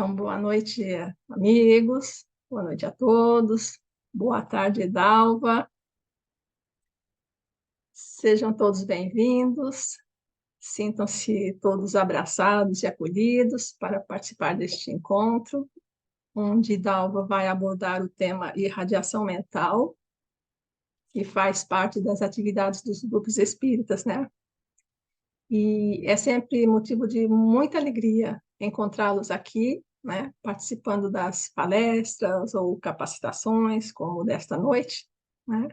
Então, boa noite, amigos. Boa noite a todos. Boa tarde, Dalva. Sejam todos bem-vindos. Sintam-se todos abraçados e acolhidos para participar deste encontro, onde Dalva vai abordar o tema irradiação mental, que faz parte das atividades dos grupos espíritas, né? E é sempre motivo de muita alegria encontrá-los aqui, né, participando das palestras ou capacitações, como desta noite, né?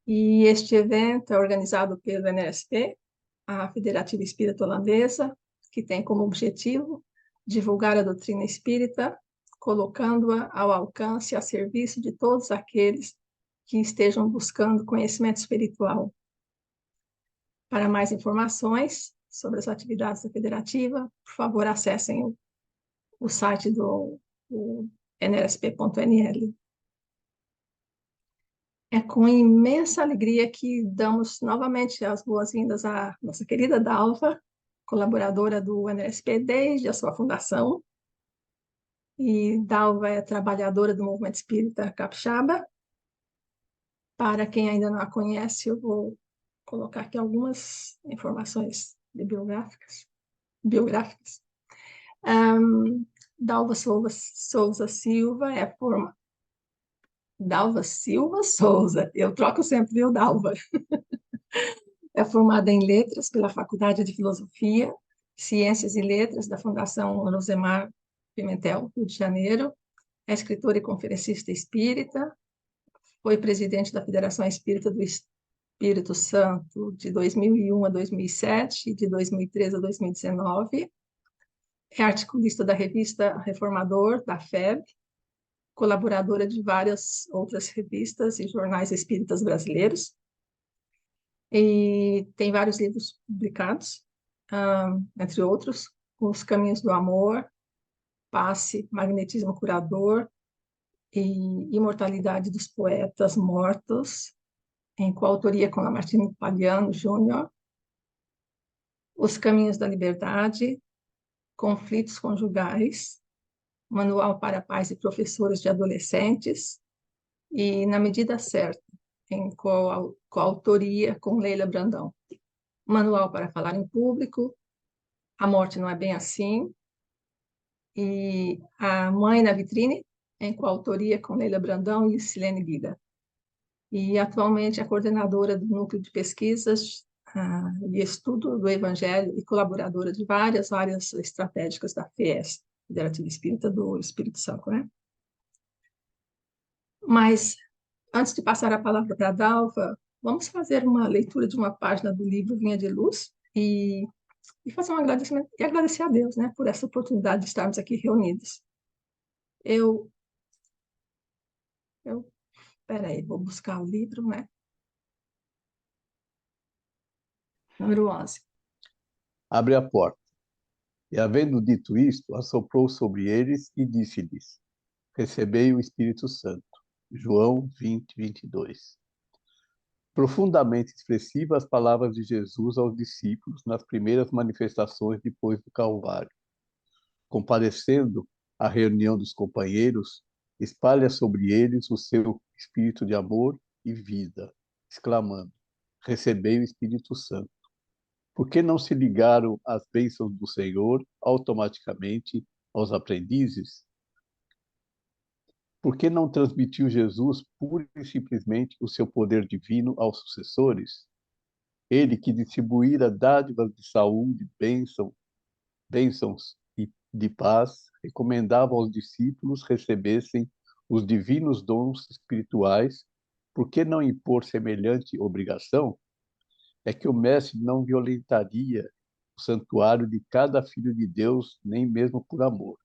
E este evento é organizado pelo NSP, a Federativa Espírita Holandesa, que tem como objetivo divulgar a doutrina espírita, colocando-a ao alcance e a serviço de todos aqueles que estejam buscando conhecimento espiritual. Para mais informações sobre as atividades da Federativa, por favor, acessem o site do nlsp.nl. É com imensa alegria que damos novamente as boas-vindas à nossa querida Dalva, colaboradora do NLSP desde a sua fundação. E Dalva é trabalhadora do Movimento Espírita Capixaba. Para quem ainda não a conhece, eu vou colocar aqui algumas informações biográficas. Dalva Souza Silva é forma. Dalva Silva Souza, eu troco sempre, viu, Dalva? É formada em Letras pela Faculdade de Filosofia, Ciências e Letras da Fundação Rosemar Pimentel, Rio de Janeiro. É escritora e conferencista espírita. Foi presidente da Federação Espírita do Espírito Santo de 2001 a 2007 e de 2013 a 2019. É articulista da revista Reformador, da FEB, colaboradora de várias outras revistas e jornais espíritas brasileiros, e tem vários livros publicados, entre outros, Os Caminhos do Amor, Passe, Magnetismo Curador e Imortalidade dos Poetas Mortos, em coautoria com Lamartine Pagliano Júnior, Os Caminhos da Liberdade, Conflitos Conjugais, Manual para Pais e Professores de Adolescentes, e Na Medida Certa, em coautoria com Leila Brandão. Manual para Falar em Público, A Morte Não é Bem Assim, e A Mãe na Vitrine, em coautoria com Leila Brandão e Silene Guida. E atualmente é coordenadora do Núcleo de Pesquisas e Estudo do Evangelho e colaboradora de várias áreas estratégicas da FES, Federativa Espírita do Espírito Santo, né? Mas, antes de passar a palavra para a Dalva, vamos fazer uma leitura de uma página do livro Vinha de Luz e fazer um agradecimento e agradecer a Deus, né, por essa oportunidade de estarmos aqui reunidos. Eu, peraí, vou buscar o livro, né? Número 11. Abre a porta. E, havendo dito isto, assoprou sobre eles e disse-lhes: Recebei o Espírito Santo. João 20, 22. Profundamente expressivas as palavras de Jesus aos discípulos nas primeiras manifestações depois do Calvário. Comparecendo à reunião dos companheiros, espalha sobre eles o seu espírito de amor e vida, exclamando: Recebei o Espírito Santo. Por que não se ligaram às bênçãos do Senhor automaticamente aos aprendizes? Por que não transmitiu Jesus pura e simplesmente o seu poder divino aos sucessores? Ele que distribuíra dádivas de saúde, bênçãos e de paz, recomendava aos discípulos recebessem os divinos dons espirituais. Por que não impor semelhante obrigação? É que o mestre não violentaria o santuário de cada filho de Deus, nem mesmo por amor.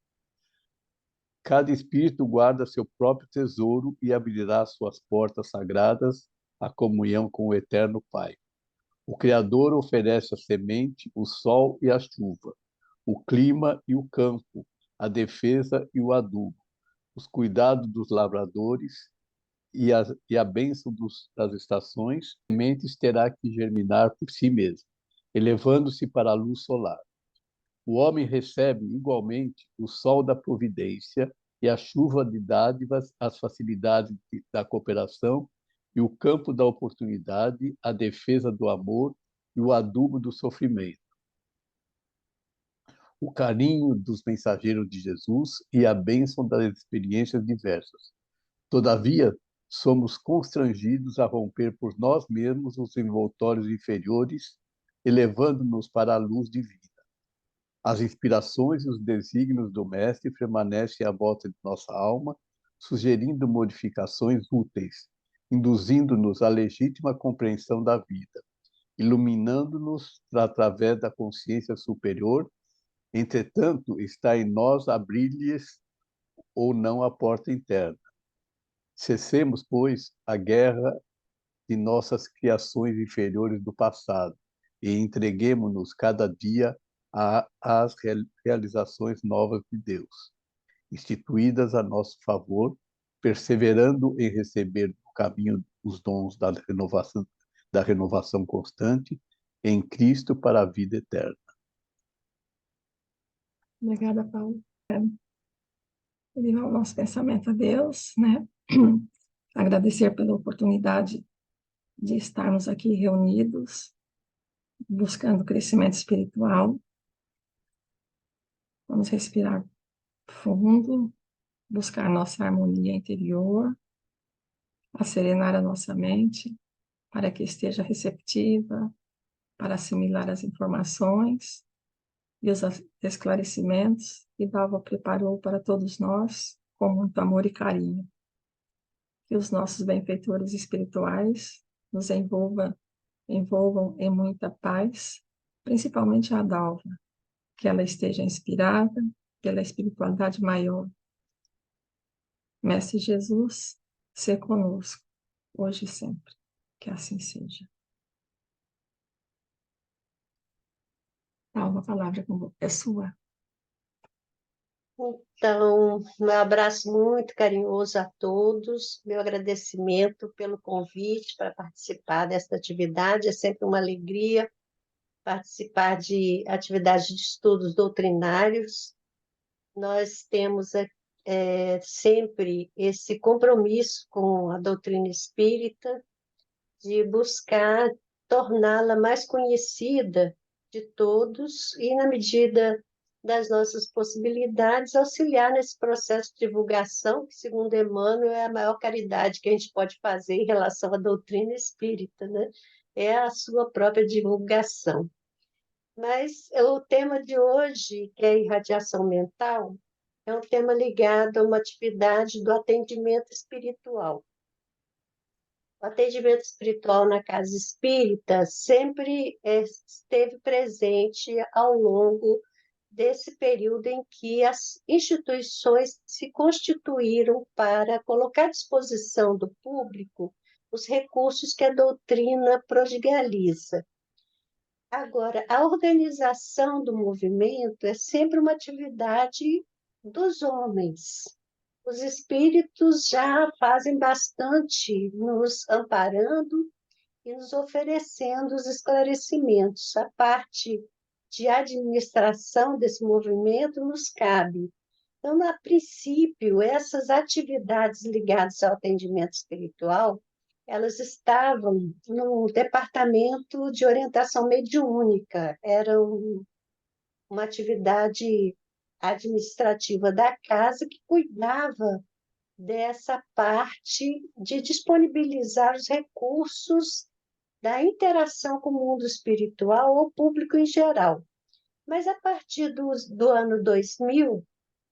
Cada espírito guarda seu próprio tesouro e abrirá suas portas sagradas à comunhão com o Eterno Pai. O Criador oferece a semente, o sol e a chuva, o clima e o campo, a defesa e o adubo, os cuidados dos lavradores e a bênção das estações. A semente terá que germinar por si mesma, elevando-se para a luz solar. O homem recebe igualmente o sol da providência e a chuva de dádivas, as facilidades da cooperação e o campo da oportunidade, a defesa do amor e o adubo do sofrimento, o carinho dos mensageiros de Jesus e a bênção das experiências diversas. Todavia, somos constrangidos a romper por nós mesmos os envoltórios inferiores, elevando-nos para a luz divina. As inspirações e os desígnios do Mestre permanecem à volta de nossa alma, sugerindo modificações úteis, induzindo-nos à legítima compreensão da vida, iluminando-nos através da consciência superior. Entretanto, está em nós abrir-lhes ou não a porta interna. Cessemos, pois, a guerra de nossas criações inferiores do passado e entreguemo-nos cada dia às realizações novas de Deus, instituídas a nosso favor, perseverando em receber no caminho os dons da renovação constante em Cristo para a vida eterna. Obrigada, Paulo. Levar o nosso pensamento a Deus, né? Agradecer pela oportunidade de estarmos aqui reunidos, buscando crescimento espiritual. Vamos respirar fundo, buscar nossa harmonia interior, serenar a nossa mente, para que esteja receptiva, para assimilar as informações e os esclarecimentos que Dalva preparou para todos nós, com muito amor e carinho. Que os nossos benfeitores espirituais nos envolvam em muita paz, principalmente a Dalva, que ela esteja inspirada pela espiritualidade maior. Mestre Jesus, se conosco, hoje e sempre. Que assim seja. Dalva, a palavra é sua. Então, um abraço muito carinhoso a todos, meu agradecimento pelo convite para participar desta atividade, é sempre uma alegria participar de atividades de estudos doutrinários. Nós temos sempre esse compromisso com a doutrina espírita de buscar torná-la mais conhecida de todos e, na medida das nossas possibilidades, auxiliar nesse processo de divulgação, que, segundo Emmanuel, é a maior caridade que a gente pode fazer em relação à doutrina espírita, né? É a sua própria divulgação. Mas o tema de hoje, que é irradiação mental, é um tema ligado a uma atividade do atendimento espiritual. O atendimento espiritual na casa espírita sempre esteve presente ao longo desse período em que as instituições se constituíram para colocar à disposição do público os recursos que a doutrina prodigaliza. Agora, a organização do movimento é sempre uma atividade dos homens. Os espíritos já fazem bastante nos amparando e nos oferecendo os esclarecimentos. A parte de administração desse movimento nos cabe. Então, a princípio, essas atividades ligadas ao atendimento espiritual, elas estavam no departamento de orientação mediúnica, era uma atividade administrativa da casa que cuidava dessa parte de disponibilizar os recursos da interação com o mundo espiritual ao público em geral. Mas a partir do ano 2000,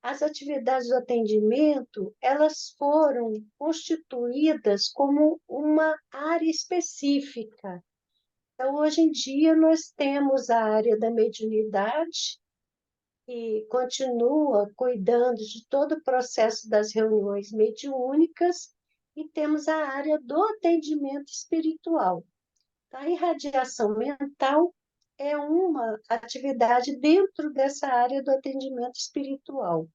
as atividades do atendimento, elas foram constituídas como uma área específica. Então, hoje em dia, nós temos a área da mediunidade, que continua cuidando de todo o processo das reuniões mediúnicas, e temos a área do atendimento espiritual. A irradiação mental é uma atividade dentro dessa área do atendimento espiritual.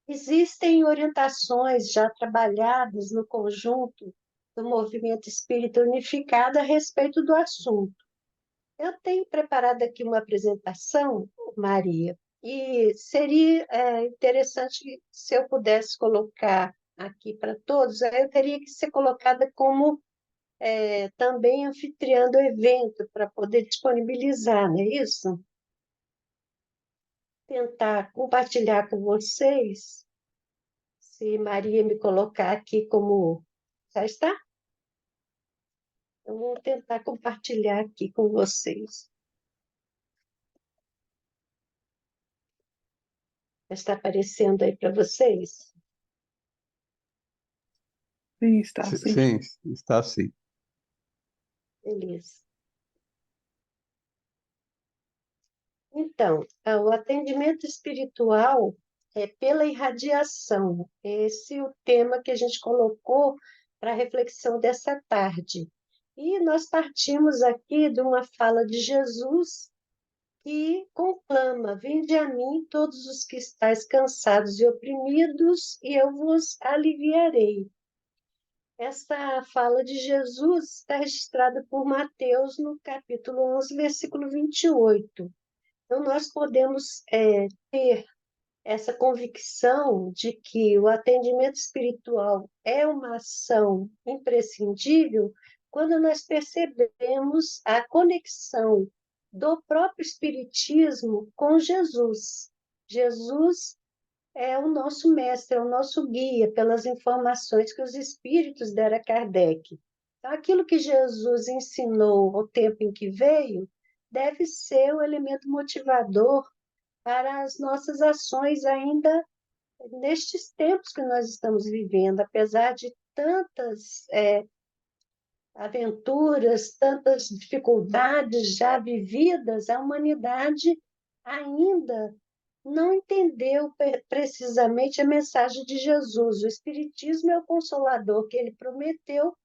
Existem orientações já trabalhadas no conjunto do movimento espírita unificado a respeito do assunto. Eu tenho preparado aqui uma apresentação Maria. E seria interessante se eu pudesse colocar aqui para todos, aí eu teria que ser colocada como também anfitriã do evento, para poder disponibilizar, não é isso? Tentar compartilhar com vocês, se Maria me colocar aqui como... Já está? Eu vou tentar compartilhar aqui com vocês. Está aparecendo aí para vocês? Sim, está sim. Sim, está sim. Beleza. Então, o atendimento espiritual é pela irradiação. Esse é o tema que a gente colocou para a reflexão dessa tarde. E nós partimos aqui de uma fala de Jesus que conclama: vinde a mim todos os que estáis cansados e oprimidos, e eu vos aliviarei. Esta fala de Jesus está registrada por Mateus no capítulo 11, versículo 28. Então, nós podemos ter essa convicção de que o atendimento espiritual é uma ação imprescindível quando nós percebemos a conexão do próprio Espiritismo com Jesus. Jesus é o nosso mestre, é o nosso guia pelas informações que os Espíritos deram a Kardec. Então, aquilo que Jesus ensinou ao tempo em que veio deve ser o elemento motivador para as nossas ações ainda nestes tempos que nós estamos vivendo, apesar de tantas aventuras, tantas dificuldades já vividas, a humanidade ainda não entendeu precisamente a mensagem de Jesus. O Espiritismo é o consolador que ele prometeu,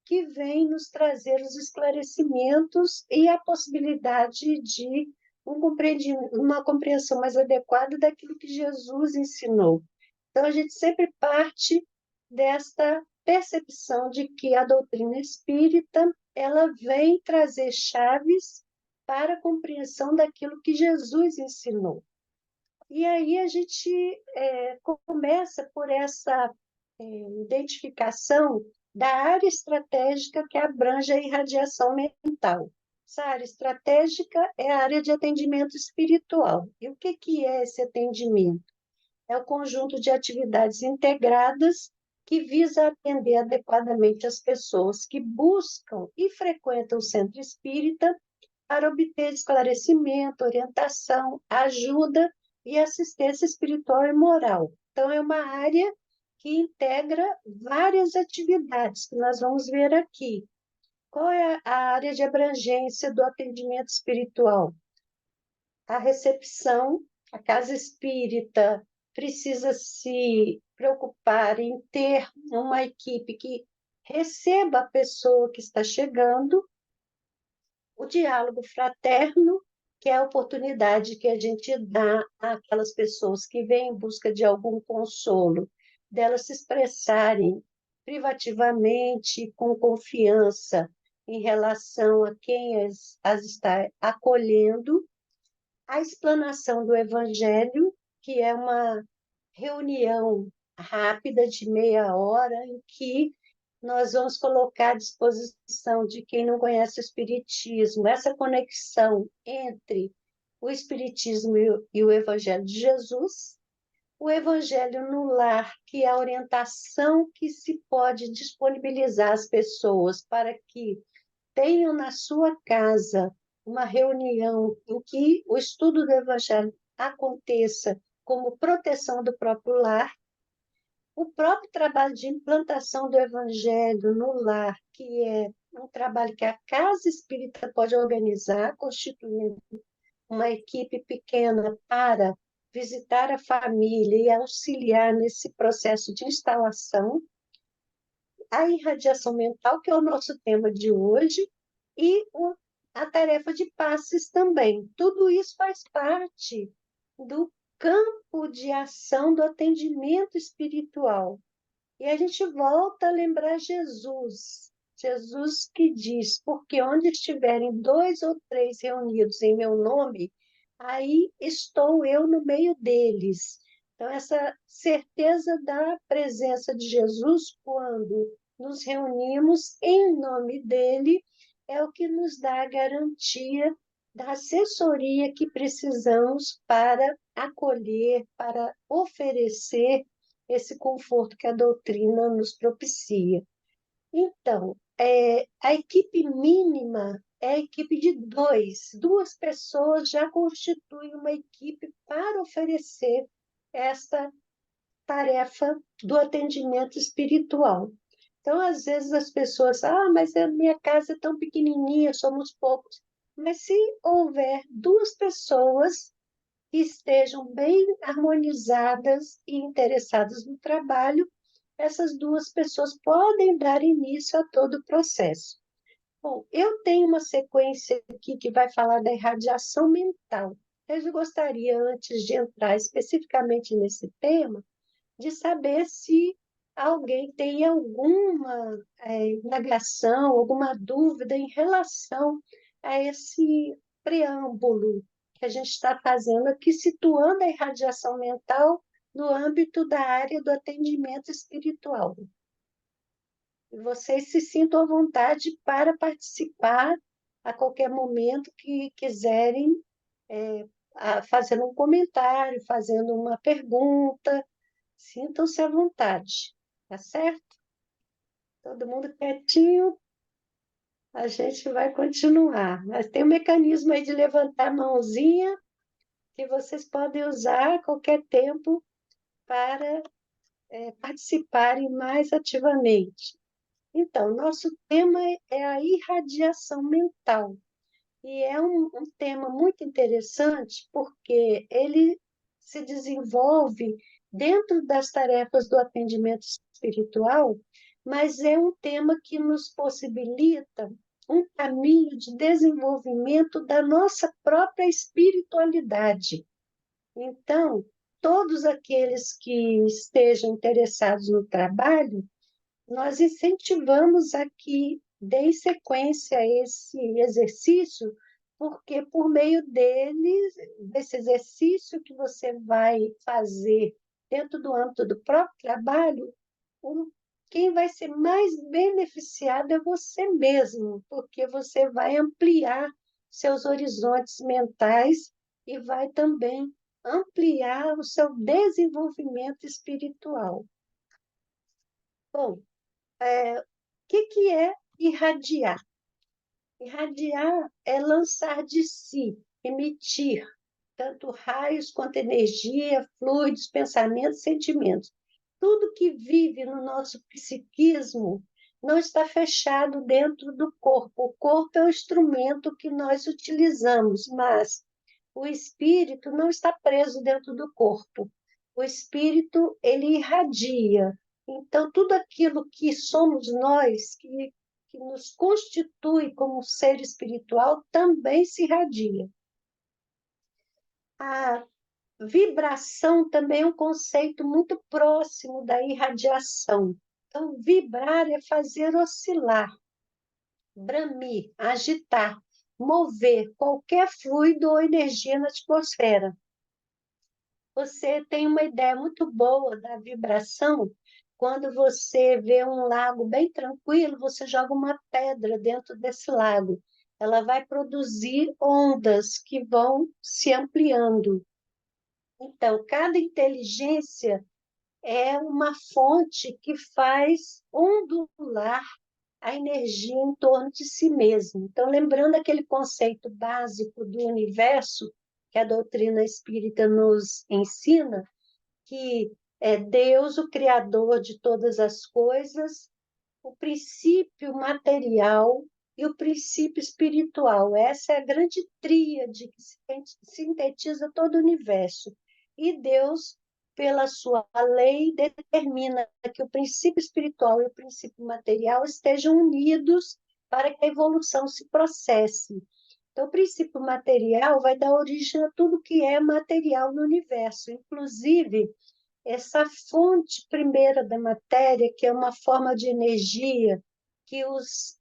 que vem nos trazer os esclarecimentos e a possibilidade de uma compreensão mais adequada daquilo que Jesus ensinou. Então, a gente sempre parte desta percepção de que a doutrina espírita ela vem trazer chaves para a compreensão daquilo que Jesus ensinou. E aí a gente começa por essa identificação da área estratégica que abrange a irradiação mental. Essa área estratégica é a área de atendimento espiritual. E o que é esse atendimento? É o conjunto de atividades integradas que visa atender adequadamente as pessoas que buscam e frequentam o centro espírita para obter esclarecimento, orientação, ajuda e assistência espiritual e moral. Então, é uma área que integra várias atividades que nós vamos ver aqui. Qual é a área de abrangência do atendimento espiritual? A recepção, a casa espírita precisa se preocupar em ter uma equipe que receba a pessoa que está chegando, o diálogo fraterno, que é a oportunidade que a gente dá àquelas pessoas que vêm em busca de algum consolo, delas se expressarem privativamente, com confiança, em relação a quem as está acolhendo, a explanação do Evangelho, que é uma reunião rápida de meia hora, em que nós vamos colocar à disposição de quem não conhece o Espiritismo, essa conexão entre o Espiritismo e o Evangelho de Jesus, o Evangelho no lar, que é a orientação que se pode disponibilizar às pessoas para que tenham na sua casa uma reunião em que o estudo do Evangelho aconteça como proteção do próprio lar, o próprio trabalho de implantação do Evangelho no lar, que é um trabalho que a Casa Espírita pode organizar, constituindo uma equipe pequena para visitar a família e auxiliar nesse processo de instalação, a irradiação mental, que é o nosso tema de hoje, e a tarefa de passes também. Tudo isso faz parte do campo de ação do atendimento espiritual. E a gente volta a lembrar Jesus. Jesus que diz: porque onde estiverem 2 ou 3 reunidos em meu nome, aí estou eu no meio deles. Então, essa certeza da presença de Jesus, quando nos reunimos em nome dele, é o que nos dá a garantia da assessoria que precisamos para acolher, para oferecer esse conforto que a doutrina nos propicia. Então, a equipe mínima é a equipe de dois. Duas pessoas já constituem uma equipe para oferecer esta tarefa do atendimento espiritual. Então, às vezes as pessoas, mas a minha casa é tão pequenininha, somos poucos. Mas se houver duas pessoas que estejam bem harmonizadas e interessadas no trabalho, essas duas pessoas podem dar início a todo o processo. Bom, eu tenho uma sequência aqui que vai falar da irradiação mental. Eu gostaria, antes de entrar especificamente nesse tema, de saber se alguém tem alguma indagação, alguma dúvida em relação a esse preâmbulo que a gente está fazendo aqui, situando a irradiação mental no âmbito da área do atendimento espiritual. E vocês se sintam à vontade para participar a qualquer momento que quiserem, fazendo um comentário, fazendo uma pergunta. Sintam-se à vontade, tá certo? Todo mundo quietinho, a gente vai continuar. Mas tem um mecanismo aí de levantar a mãozinha que vocês podem usar a qualquer tempo para participarem mais ativamente. Então, nosso tema é a irradiação mental. E é um tema muito interessante porque ele se desenvolve dentro das tarefas do atendimento espiritual, mas é um tema que nos possibilita um caminho de desenvolvimento da nossa própria espiritualidade. Então, todos aqueles que estejam interessados no trabalho, nós incentivamos a que deem sequência a esse exercício, porque por meio desse exercício que você vai fazer dentro do âmbito do próprio trabalho, quem vai ser mais beneficiado é você mesmo, porque você vai ampliar seus horizontes mentais e vai também ampliar o seu desenvolvimento espiritual. Bom, o que é irradiar? Irradiar é lançar de si, emitir, tanto raios quanto energia, fluidos, pensamentos, sentimentos. Tudo que vive no nosso psiquismo não está fechado dentro do corpo. O corpo é o instrumento que nós utilizamos, mas o espírito não está preso dentro do corpo. O espírito, ele irradia. Então, tudo aquilo que somos nós, que nos constitui como ser espiritual, também se irradia. A vibração também é um conceito muito próximo da irradiação. Então, vibrar é fazer oscilar, bramir, agitar, mover qualquer fluido ou energia na atmosfera. Você tem uma ideia muito boa da vibração. Quando você vê um lago bem tranquilo, você joga uma pedra dentro desse lago. Ela vai produzir ondas que vão se ampliando. Então, cada inteligência é uma fonte que faz ondular a energia em torno de si mesmo. Então, lembrando aquele conceito básico do universo que a doutrina espírita nos ensina, que é Deus, o Criador de todas as coisas, o princípio material e o princípio espiritual. Essa é a grande tríade que sintetiza todo o universo. E Deus, pela sua lei, determina que o princípio espiritual e o princípio material estejam unidos para que a evolução se processe. Então, o princípio material vai dar origem a tudo que é material no universo, inclusive essa fonte primeira da matéria, que é uma forma de energia que os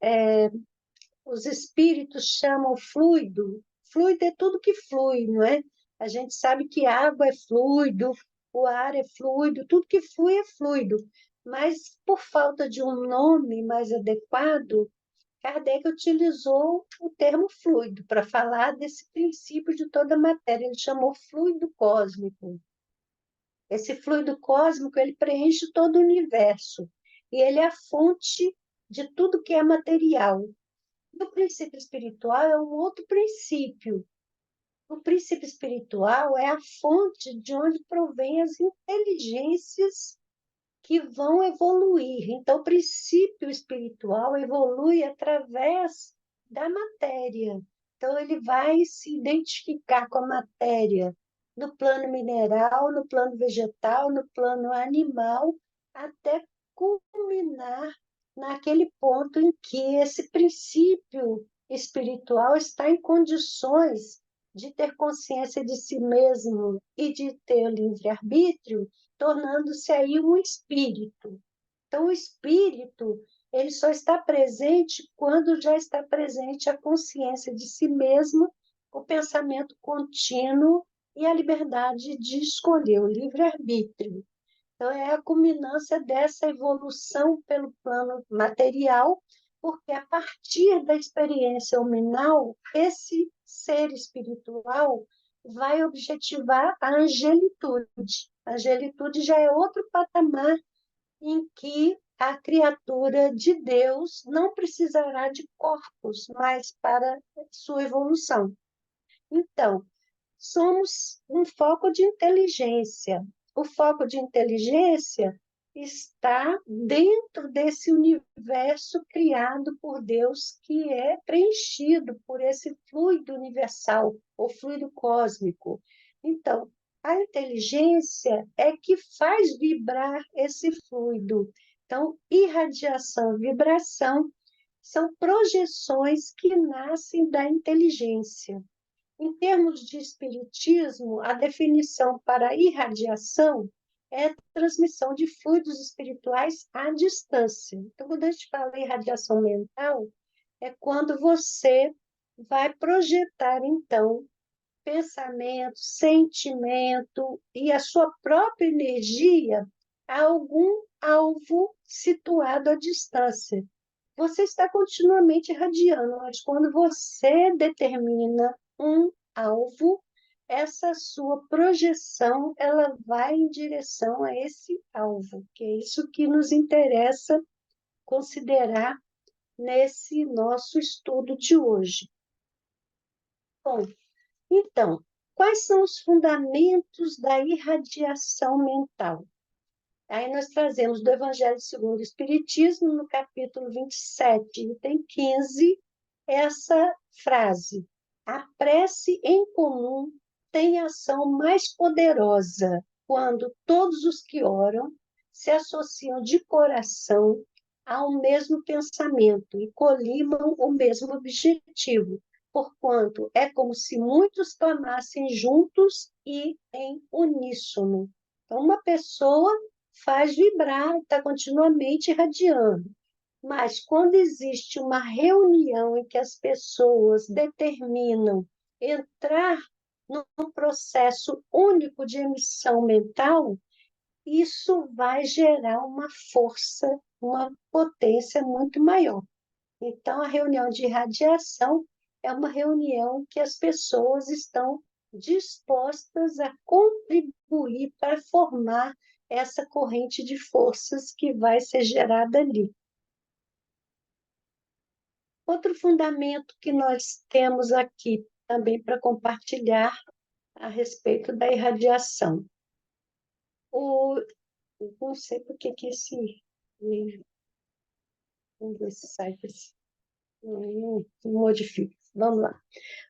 espíritos chamam fluido, Fluido é tudo que flui, não é? A gente sabe que água é fluido, o ar é fluido, tudo que flui é fluido. Mas, por falta de um nome mais adequado, Kardec utilizou o termo fluido para falar desse princípio de toda a matéria. Ele chamou fluido cósmico. Esse fluido cósmico, ele preenche todo o universo e ele é a fonte de tudo que é material. E o princípio espiritual é um outro princípio. O princípio espiritual é a fonte de onde provém as inteligências que vão evoluir. Então, o princípio espiritual evolui através da matéria. Então, ele vai se identificar com a matéria no plano mineral, no plano vegetal, no plano animal, até culminar naquele ponto em que esse princípio espiritual está em condições de ter consciência de si mesmo e de ter livre-arbítrio, tornando-se aí um espírito. Então, o espírito, ele só está presente quando já está presente a consciência de si mesmo, o pensamento contínuo e a liberdade de escolher, o livre-arbítrio. Então, é a culminância dessa evolução pelo plano material, porque a partir da experiência hominal, esse ser espiritual vai objetivar a angelitude. A angelitude já é outro patamar em que a criatura de Deus não precisará de corpos mais para sua evolução. Então, somos um foco de inteligência. O foco de inteligência está dentro desse universo criado por Deus, que é preenchido por esse fluido universal, ou fluido cósmico. Então, a inteligência é que faz vibrar esse fluido. Então, irradiação, vibração são projeções que nascem da inteligência. Em termos de espiritismo, a definição para irradiação é a transmissão de fluidos espirituais à distância. Então, quando a gente fala em irradiação mental, é quando você vai projetar, então, pensamento, sentimento e a sua própria energia a algum alvo situado à distância. Você está continuamente irradiando, mas quando você determina um alvo, essa sua projeção, ela vai em direção a esse alvo, que é isso que nos interessa considerar nesse nosso estudo de hoje. Bom, então, quais são os fundamentos da irradiação mental? Aí nós trazemos do Evangelho segundo o Espiritismo, no capítulo 27, item 15, essa frase: a prece em comum tem ação mais poderosa quando todos os que oram se associam de coração ao mesmo pensamento e colimam o mesmo objetivo, porquanto é como se muitos clamassem juntos e em uníssono. Então, uma pessoa faz vibrar, está continuamente irradiando. Mas quando existe uma reunião em que as pessoas determinam entrar num processo único de emissão mental, isso vai gerar uma força, uma potência muito maior. Então, a reunião de irradiação é uma reunião que as pessoas estão dispostas a contribuir para formar essa corrente de forças que vai ser gerada ali. Outro fundamento que nós temos aqui também para compartilhar a respeito da irradiação. Não sei por que esse... Vamos ver se sai desse... Não modifica. Vamos lá.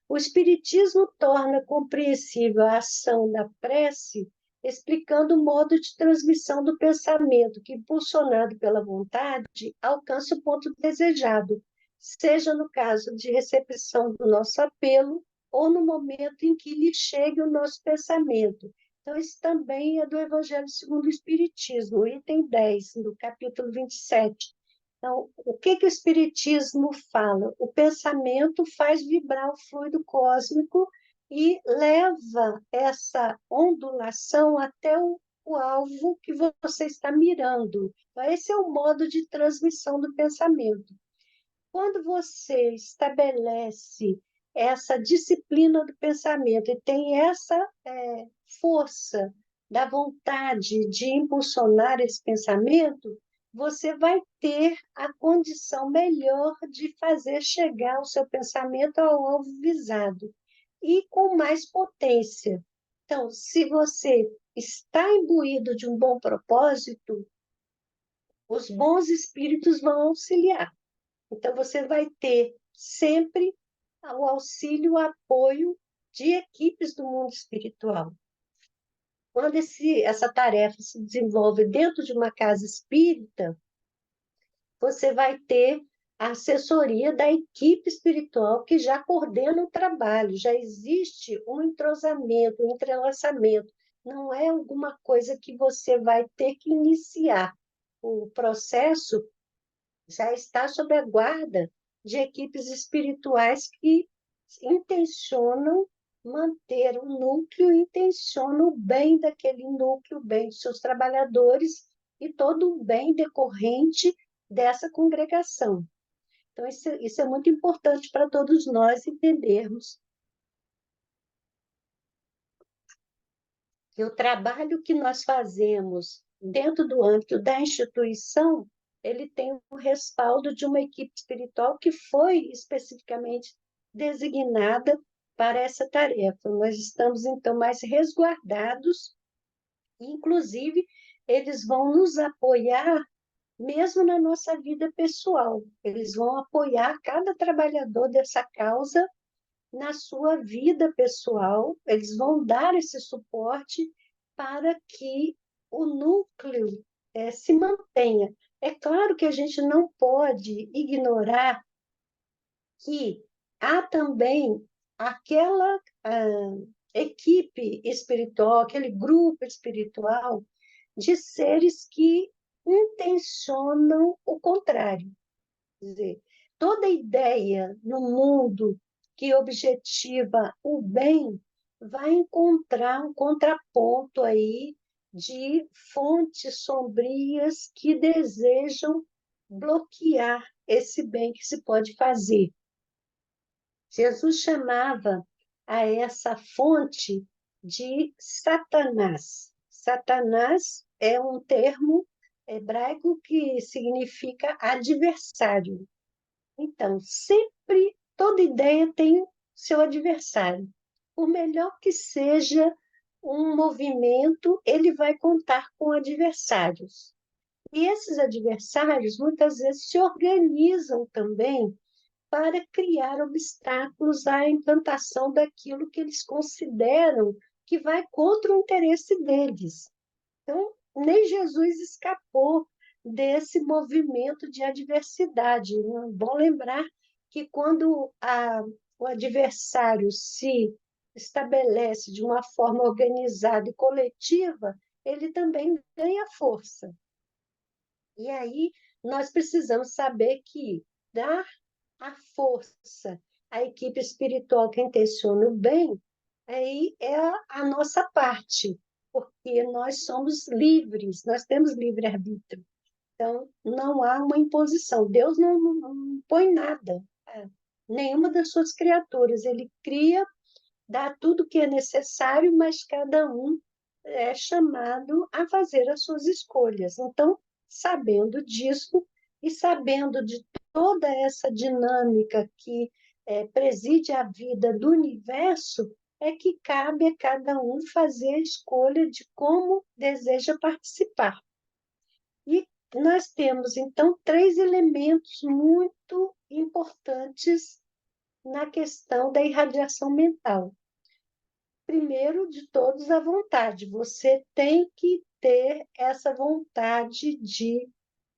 O Espiritismo torna compreensível a ação da prece, explicando o modo de transmissão do pensamento que, impulsionado pela vontade, alcança o ponto desejado, seja no caso de recepção do nosso apelo ou no momento em que lhe chegue o nosso pensamento. Então, isso também é do Evangelho segundo o Espiritismo, item 10, do capítulo 27. Então, o que que o Espiritismo fala? O pensamento faz vibrar o fluido cósmico e leva essa ondulação até o alvo que você está mirando. Então, esse é o modo de transmissão do pensamento. Quando você estabelece essa disciplina do pensamento e tem essa força da vontade de impulsionar esse pensamento, você vai ter a condição melhor de fazer chegar o seu pensamento ao alvo visado e com mais potência. Então, se você está imbuído de um bom propósito, os bons espíritos vão auxiliar. Então, você vai ter sempre o auxílio, o apoio de equipes do mundo espiritual. Quando essa tarefa se desenvolve dentro de uma casa espírita, você vai ter a assessoria da equipe espiritual que já coordena o trabalho, já existe um entrosamento, um entrelaçamento. Não é alguma coisa que você vai ter que iniciar. O processo já está sob a guarda de equipes espirituais que intencionam manter o núcleo, intencionam o bem daquele núcleo, o bem dos seus trabalhadores e todo o bem decorrente dessa congregação. Então, isso é muito importante para todos nós entendermos que o trabalho que nós fazemos dentro do âmbito da instituição, ele tem o respaldo de uma equipe espiritual que foi especificamente designada para essa tarefa. Nós estamos, então, mais resguardados, inclusive, eles vão nos apoiar mesmo na nossa vida pessoal. Eles vão apoiar cada trabalhador dessa causa na sua vida pessoal, eles vão dar esse suporte para que o núcleo se mantenha. É claro que a gente não pode ignorar que há também aquela equipe espiritual, aquele grupo espiritual de seres que intencionam o contrário. Quer dizer, toda ideia no mundo que objetiva o bem vai encontrar um contraponto aí de fontes sombrias que desejam bloquear esse bem que se pode fazer. Jesus chamava a essa fonte de Satanás. Satanás é um termo hebraico que significa adversário. Então, sempre, toda ideia tem seu adversário. Por melhor que seja um movimento, ele vai contar com adversários. E esses adversários, muitas vezes, se organizam também para criar obstáculos à implantação daquilo que eles consideram que vai contra o interesse deles. Então, nem Jesus escapou desse movimento de adversidade. É bom lembrar que quando o adversário se estabelece de uma forma organizada e coletiva, ele também ganha força. E aí nós precisamos saber que dar a força à equipe espiritual que intenciona o bem, aí é a nossa parte, porque nós somos livres, nós temos livre-arbítrio. Então, não há uma imposição. Deus não impõe nada, nenhuma das suas criaturas. Ele cria, dá tudo o que é necessário, mas cada um é chamado a fazer as suas escolhas. Então, sabendo disso e sabendo de toda essa dinâmica que preside a vida do universo, é que cabe a cada um fazer a escolha de como deseja participar. E nós temos, então, três elementos muito importantes na questão da irradiação mental. Primeiro de todos, a vontade. Você tem que ter essa vontade de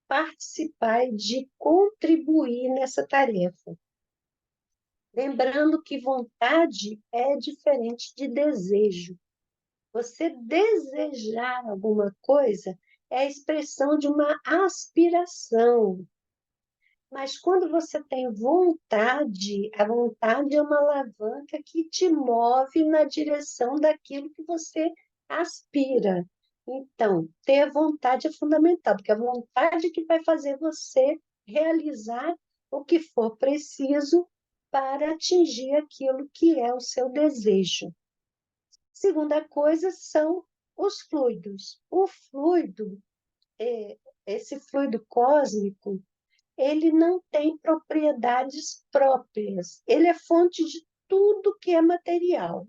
participar e de contribuir nessa tarefa. Lembrando que vontade é diferente de desejo. Você desejar alguma coisa é a expressão de uma aspiração. Mas quando você tem vontade, a vontade é uma alavanca que te move na direção daquilo que você aspira. Então, ter vontade é fundamental, porque a vontade que vai fazer você realizar o que for preciso para atingir aquilo que é o seu desejo. Segunda coisa são os fluidos. O fluido, esse fluido cósmico, ele não tem propriedades próprias. Ele é fonte de tudo que é material.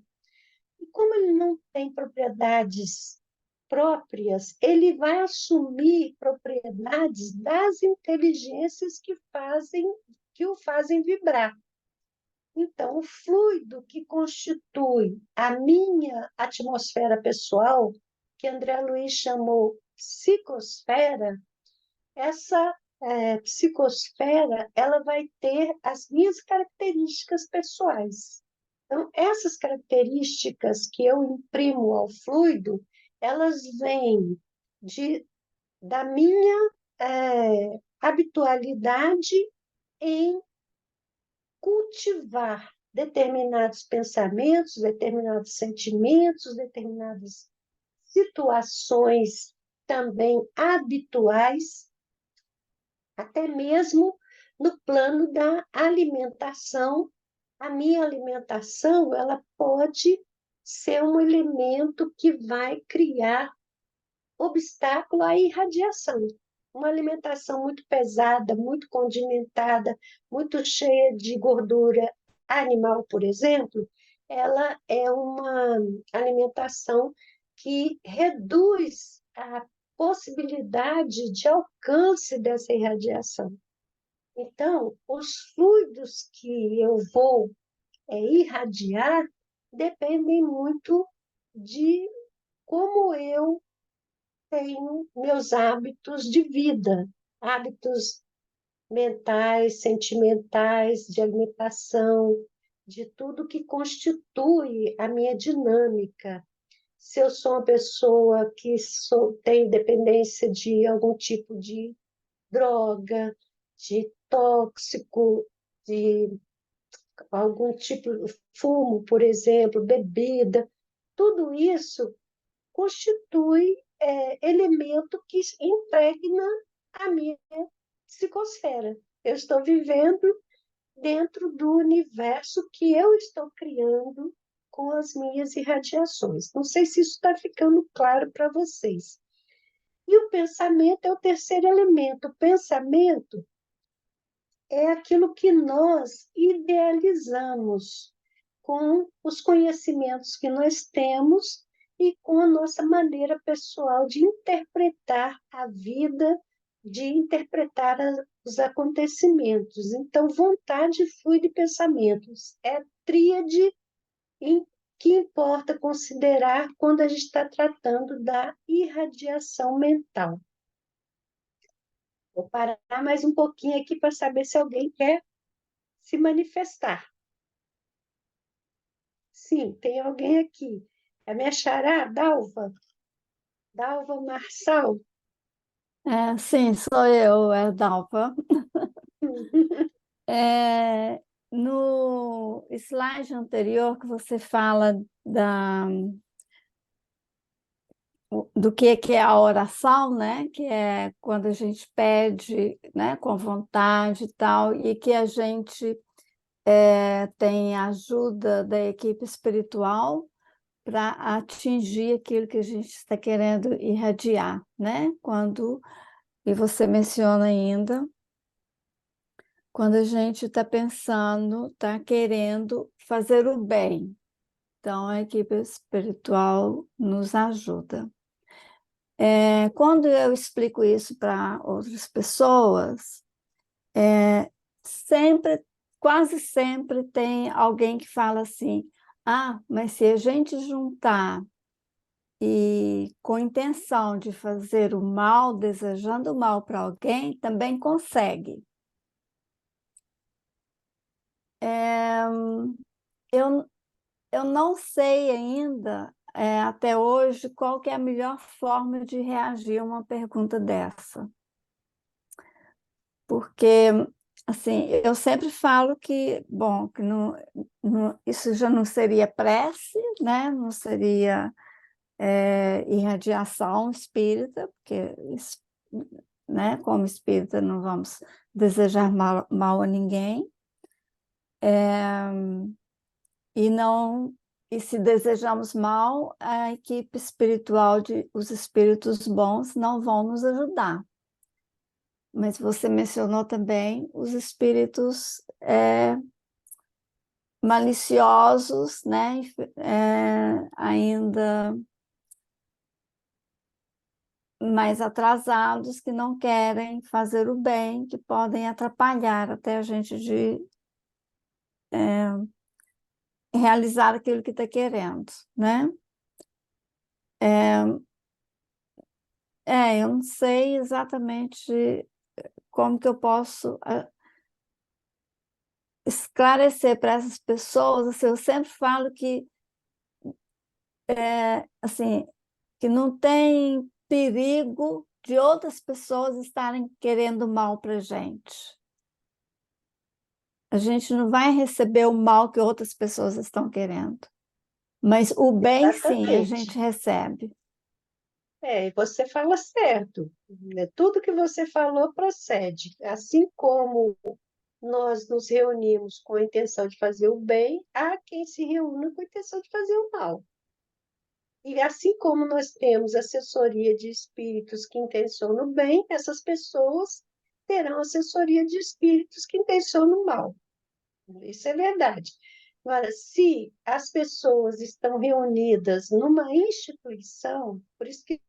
E como ele não tem propriedades próprias, ele vai assumir propriedades das inteligências que o fazem vibrar. Então, o fluido que constitui a minha atmosfera pessoal, que André Luiz chamou psicosfera, essa psicosfera, ela vai ter as minhas características pessoais. Então, essas características que eu imprimo ao fluido, elas vêm da minha habitualidade em cultivar determinados pensamentos, determinados sentimentos, determinadas situações também habituais, até mesmo no plano da alimentação. A minha alimentação, ela pode ser um elemento que vai criar obstáculo à irradiação. Uma alimentação muito pesada, muito condimentada, muito cheia de gordura animal, por exemplo, ela é uma alimentação que reduz a possibilidade de alcance dessa irradiação. Então, os fluidos que eu vou irradiar dependem muito de como eu tenho meus hábitos de vida, hábitos mentais, sentimentais, de alimentação, de tudo que constitui a minha dinâmica. Se eu sou uma pessoa que tem dependência de algum tipo de droga, de tóxico, de algum tipo de fumo, por exemplo, bebida, tudo isso constitui elemento que impregna a minha psicosfera. Eu estou vivendo dentro do universo que eu estou criando com as minhas irradiações. Não sei se isso está ficando claro para vocês. E o pensamento é o terceiro elemento. O pensamento é aquilo que nós idealizamos com os conhecimentos que nós temos e com a nossa maneira pessoal de interpretar a vida, de interpretar os acontecimentos. Então, vontade, fluido e pensamentos é a tríade que importa considerar quando a gente está tratando da irradiação mental. Vou parar mais um pouquinho aqui para saber se alguém quer se manifestar. Sim, tem alguém aqui. É minha xará, Dalva. Dalva Marçal. Sim, sou eu, Dalva. No slide anterior que você fala do que é a oração, né? Que é quando a gente pede, né, com vontade e tal, e que a gente tem a ajuda da equipe espiritual para atingir aquilo que a gente está querendo irradiar, né? E você menciona ainda, quando a gente está pensando, está querendo fazer o bem. Então, a equipe espiritual nos ajuda. Quando eu explico isso para outras pessoas, quase sempre tem alguém que fala assim, mas se a gente juntar e com intenção de fazer o mal, desejando o mal para alguém, também consegue. Eu, eu não sei ainda, até hoje, qual que é a melhor forma de reagir a uma pergunta dessa. Porque assim, eu sempre falo que, bom, que isso já não seria prece, né? Não seria irradiação espírita, porque, né, como espírita não vamos desejar mal a ninguém, e não, e se desejamos mal, a equipe espiritual os espíritos bons não vão nos ajudar. Mas você mencionou também os espíritos maliciosos, né? Ainda mais atrasados, que não querem fazer o bem, que podem atrapalhar até a gente de realizar aquilo que está querendo, né? Eu não sei exatamente como que eu posso esclarecer para essas pessoas. Assim, eu sempre falo que assim, que não tem perigo de outras pessoas estarem querendo mal para a gente. A gente não vai receber o mal que outras pessoas estão querendo, mas o bem, sim, a gente recebe. E você fala certo, né? Tudo que você falou procede. Assim como nós nos reunimos com a intenção de fazer o bem, há quem se reúna com a intenção de fazer o mal. E assim como nós temos assessoria de espíritos que intencionam o bem, essas pessoas terão assessoria de espíritos que intencionam o mal. Isso é verdade. Agora, se as pessoas estão reunidas numa instituição, por isso que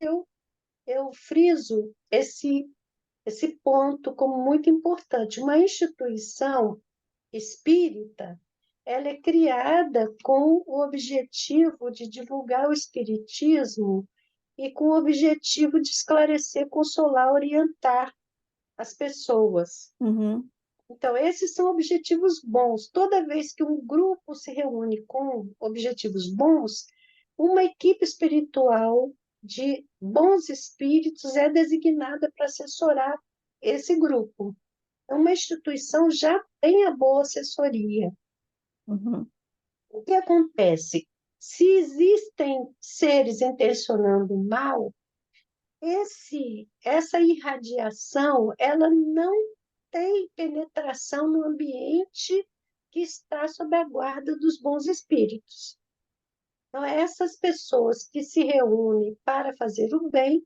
eu friso esse ponto como muito importante. Uma instituição espírita, ela é criada com o objetivo de divulgar o espiritismo e com o objetivo de esclarecer, consolar, orientar as pessoas. Uhum. Então, esses são objetivos bons. Toda vez que um grupo se reúne com objetivos bons, uma equipe espiritual de bons espíritos é designada para assessorar esse grupo. Então, uma instituição já tem a boa assessoria. Uhum. O que acontece? Se existem seres intencionando mal, essa irradiação, ela não tem penetração no ambiente que está sob a guarda dos bons espíritos. Então, essas pessoas que se reúnem para fazer o bem,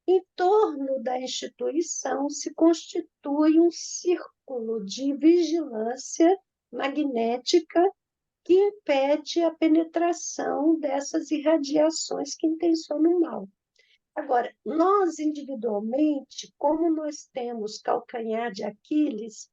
em torno da instituição se constitui um círculo de vigilância magnética que impede a penetração dessas irradiações que intencionam o mal. Agora, nós individualmente, como nós temos calcanhar de Aquiles,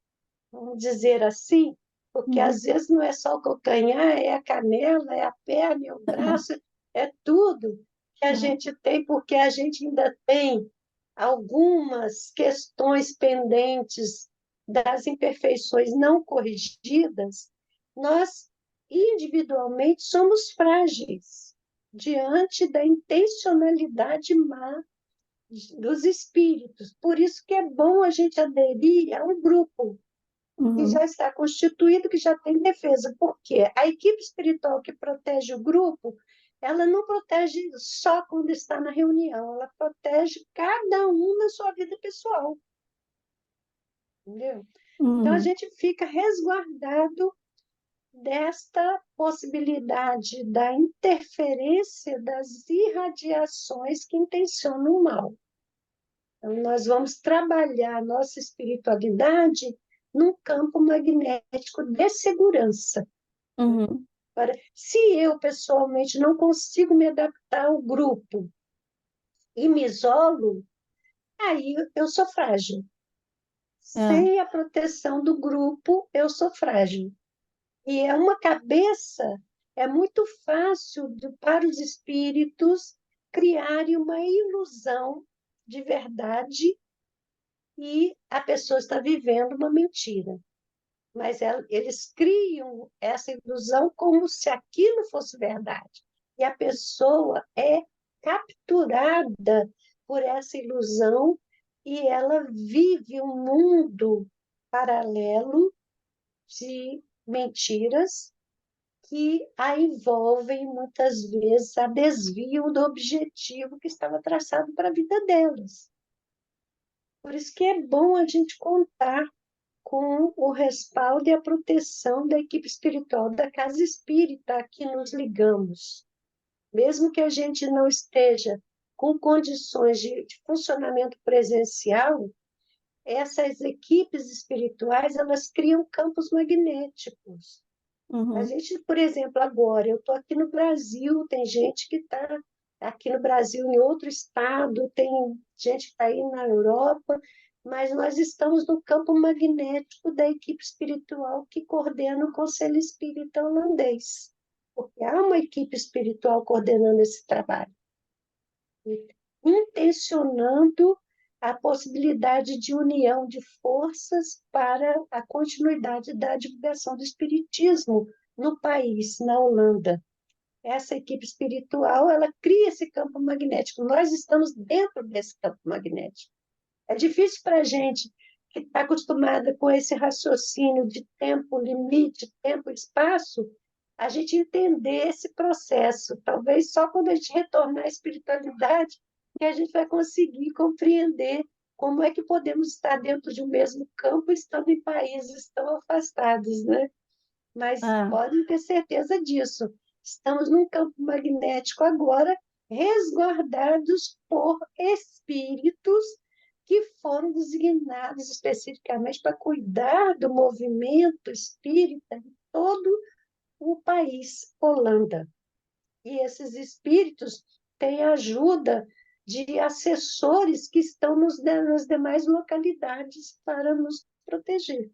vamos dizer assim, porque às vezes não é só o calcanhar, é a canela, é a perna, é o braço, é tudo que a gente tem, porque a gente ainda tem algumas questões pendentes das imperfeições não corrigidas, nós individualmente somos frágeis diante da intencionalidade má dos espíritos. Por isso que é bom a gente aderir a um grupo que já está constituído, que já tem defesa. Por quê? A equipe espiritual que protege o grupo, ela não protege só quando está na reunião, ela protege cada um na sua vida pessoal. Entendeu? Então, a gente fica resguardado desta possibilidade da interferência das irradiações que intencionam o mal. Então, nós vamos trabalhar a nossa espiritualidade num campo magnético de segurança. Uhum. Agora, se eu, pessoalmente, não consigo me adaptar ao grupo e me isolo, aí eu sou frágil. Sem a proteção do grupo, eu sou frágil. E é uma cabeça, é muito fácil para os espíritos criarem uma ilusão de verdade e a pessoa está vivendo uma mentira. Mas eles criam essa ilusão como se aquilo fosse verdade. E a pessoa é capturada por essa ilusão e ela vive um mundo paralelo de mentiras que a envolvem, muitas vezes, a desvio do objetivo que estava traçado para a vida delas. Por isso que é bom a gente contar com o respaldo e a proteção da equipe espiritual da Casa Espírita a que nos ligamos. Mesmo que a gente não esteja com condições de funcionamento presencial, essas equipes espirituais, elas criam campos magnéticos. A Uhum. gente, por exemplo, agora, eu estou aqui no Brasil, tem gente que está aqui no Brasil, em outro estado, tem gente que está aí na Europa, mas nós estamos no campo magnético da equipe espiritual que coordena o Conselho Espírita Holandês, porque há uma equipe espiritual coordenando esse trabalho, intencionando a possibilidade de união de forças para a continuidade da divulgação do espiritismo no país, na Holanda. Essa equipe espiritual, ela cria esse campo magnético. Nós estamos dentro desse campo magnético. É difícil para a gente que está acostumada com esse raciocínio de tempo limite, tempo e espaço, a gente entender esse processo. Talvez só quando a gente retornar à espiritualidade que a gente vai conseguir compreender como é que podemos estar dentro de um mesmo campo estando em países tão afastados, né? Mas É, podem ter certeza disso. Estamos num campo magnético agora, resguardados por espíritos que foram designados especificamente para cuidar do movimento espírita em todo o país, Holanda. E esses espíritos têm ajuda de assessores que estão nas demais localidades para nos proteger.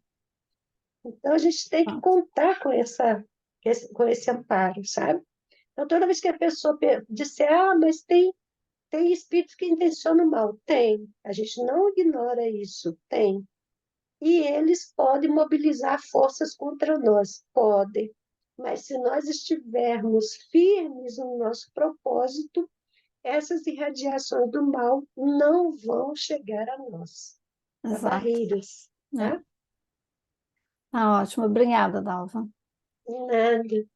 Então, a gente tem que pronto. contar com esse amparo, sabe? Então, toda vez que a pessoa disser, mas tem espíritos que intencionam mal. Tem. A gente não ignora isso. Tem. E eles podem mobilizar forças contra nós. Podem. Mas se nós estivermos firmes no nosso propósito, essas irradiações do mal não vão chegar a nós. Há Exato. barreiras, É. tá? Tá ótimo. Obrigada, Dalva. Nada.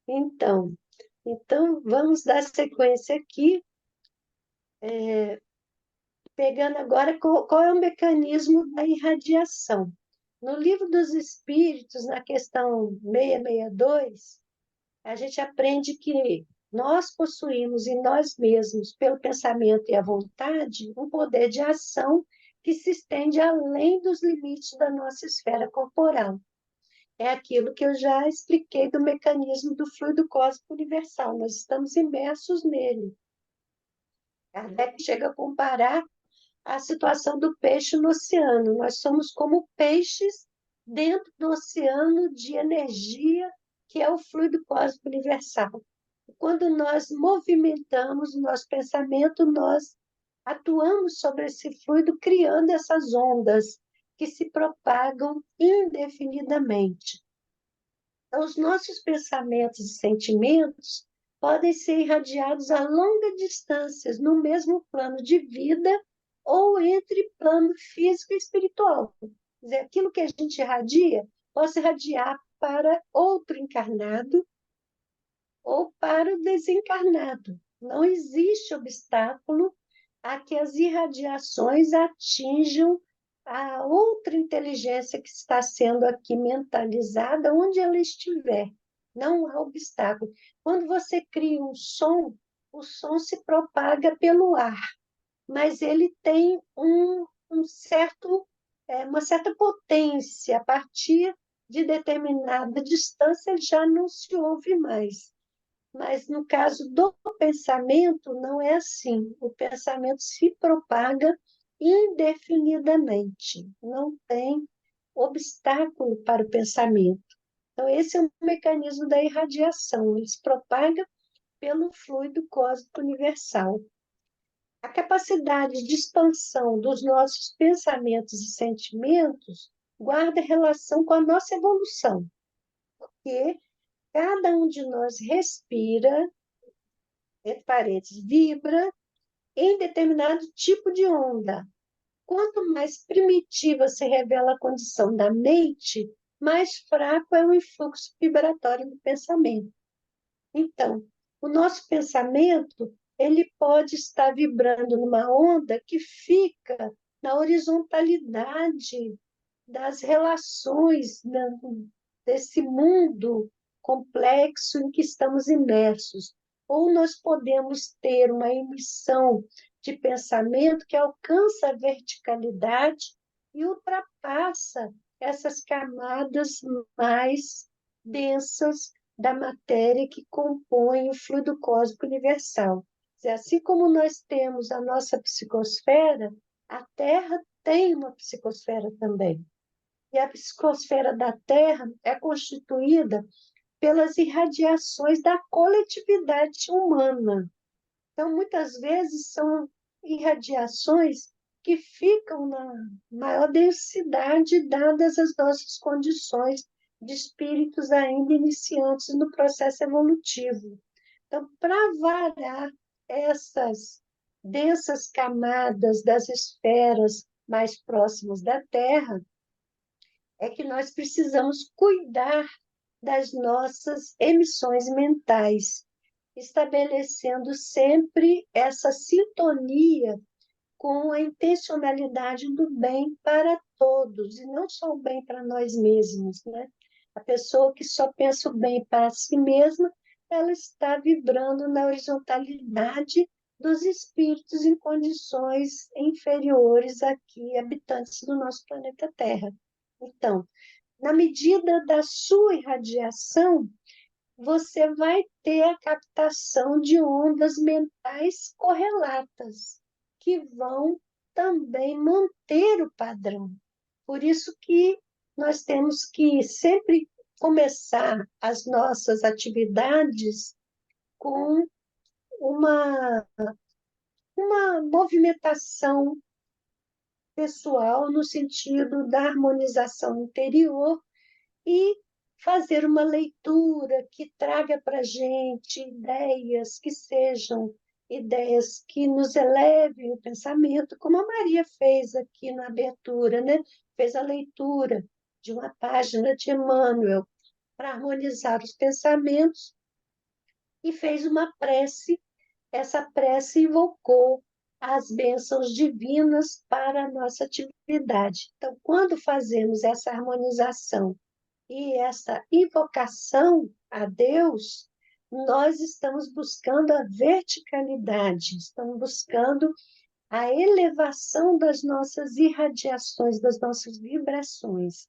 Então, vamos dar sequência aqui, pegando agora qual é o mecanismo da irradiação. No Livro dos Espíritos, na questão 662, a gente aprende que nós possuímos em nós mesmos, pelo pensamento e a vontade, um poder de ação que se estende além dos limites da nossa esfera corporal. É aquilo que eu já expliquei do mecanismo do fluido cósmico universal. Nós estamos imersos nele. Kardec chega a comparar a situação do peixe no oceano. Nós somos como peixes dentro do oceano de energia que é o fluido cósmico universal. Quando nós movimentamos o nosso pensamento, nós atuamos sobre esse fluido, criando essas ondas que se propagam indefinidamente. Então, os nossos pensamentos e sentimentos podem ser irradiados a longas distâncias no mesmo plano de vida ou entre plano físico e espiritual. Quer dizer, aquilo que a gente irradia pode irradiar para outro encarnado ou para o desencarnado. Não existe obstáculo a que as irradiações atinjam a outra inteligência que está sendo aqui mentalizada, onde ela estiver. Não há obstáculo. Quando você cria um som, o som se propaga pelo ar, mas ele tem uma certa potência. A partir de determinada distância, já não se ouve mais. Mas no caso do pensamento, não é assim. O pensamento se propaga indefinidamente, não tem obstáculo para o pensamento. Então, esse é o mecanismo da irradiação, ele se propaga pelo fluido cósmico universal. A capacidade de expansão dos nossos pensamentos e sentimentos guarda relação com a nossa evolução, porque cada um de nós respira, entre parênteses, vibra em determinado tipo de onda. quanto mais primitiva se revela a condição da mente, mais fraco é o influxo vibratório do pensamento. Então, o nosso pensamento, ele pode estar vibrando numa onda que fica na horizontalidade das relações, desse mundo complexo em que estamos imersos. Ou nós podemos ter uma emissão de pensamento que alcança a verticalidade e ultrapassa essas camadas mais densas da matéria que compõe o fluido cósmico universal. Assim como nós temos a nossa psicosfera, a Terra tem uma psicosfera também. E a psicosfera da Terra é constituída pelas irradiações da coletividade humana. Então, muitas vezes, são irradiações que ficam na maior densidade, dadas as nossas condições de espíritos ainda iniciantes no processo evolutivo. Então, para varar essas densas camadas das esferas mais próximas da Terra, é que nós precisamos cuidar das nossas emissões mentais, estabelecendo sempre essa sintonia com a intencionalidade do bem para todos, e não só o bem para nós mesmos, né? A pessoa que só pensa o bem para si mesma, ela está vibrando na horizontalidade dos espíritos em condições inferiores aqui, habitantes do nosso planeta Terra. Então, na medida da sua irradiação, você vai ter a captação de ondas mentais correlatas, que vão também manter o padrão. Por isso que nós temos que sempre começar as nossas atividades com uma movimentação pessoal no sentido da harmonização interior e fazer uma leitura que traga para a gente ideias que sejam ideias que nos elevem o pensamento, como a Maria fez aqui na abertura, né? Fez a leitura de uma página de Emmanuel para harmonizar os pensamentos e fez uma prece. Essa prece invocou as bênçãos divinas para a nossa atividade. Então, quando fazemos essa harmonização e essa invocação a Deus, nós estamos buscando a verticalidade, estamos buscando a elevação das nossas irradiações, das nossas vibrações.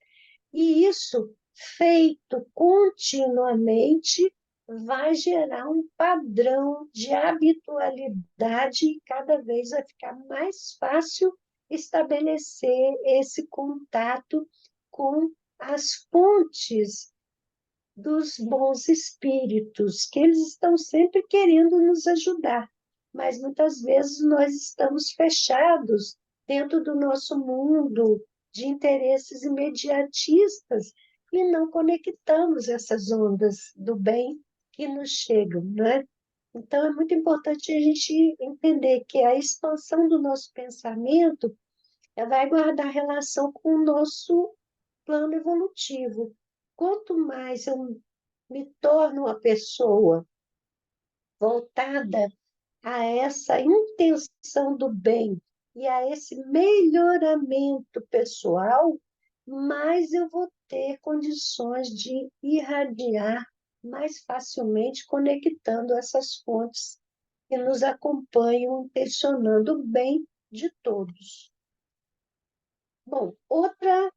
E isso, feito continuamente, vai gerar um padrão de habitualidade e cada vez vai ficar mais fácil estabelecer esse contato com as fontes dos bons espíritos, que eles estão sempre querendo nos ajudar, mas muitas vezes nós estamos fechados dentro do nosso mundo de interesses imediatistas e não conectamos essas ondas do bem que nos chegam, né? Então, é muito importante a gente entender que a expansão do nosso pensamento vai guardar relação com o nosso plano evolutivo. Quanto mais eu me torno uma pessoa voltada a essa intenção do bem e a esse melhoramento pessoal, mais eu vou ter condições de irradiar mais facilmente, conectando essas fontes que nos acompanham, intencionando o bem de todos. Bom, outra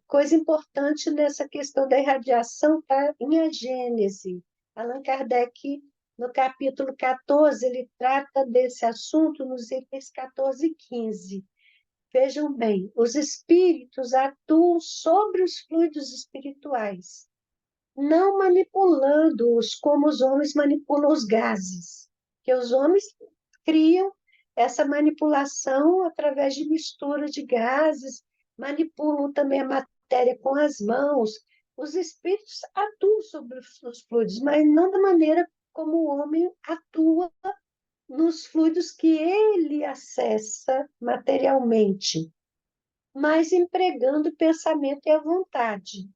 coisa importante nessa questão da irradiação está em A Gênese. Allan Kardec, no capítulo 14, ele trata desse assunto nos itens 14 e 15. Vejam bem, os espíritos atuam sobre os fluidos espirituais, não manipulando-os como os homens manipulam os gases, que os homens criam essa manipulação através de mistura de gases, manipulam também a matéria com as mãos. Os espíritos atuam sobre os fluidos, mas não da maneira como o homem atua no dos fluidos que ele acessa materialmente, mas empregando o pensamento e a vontade.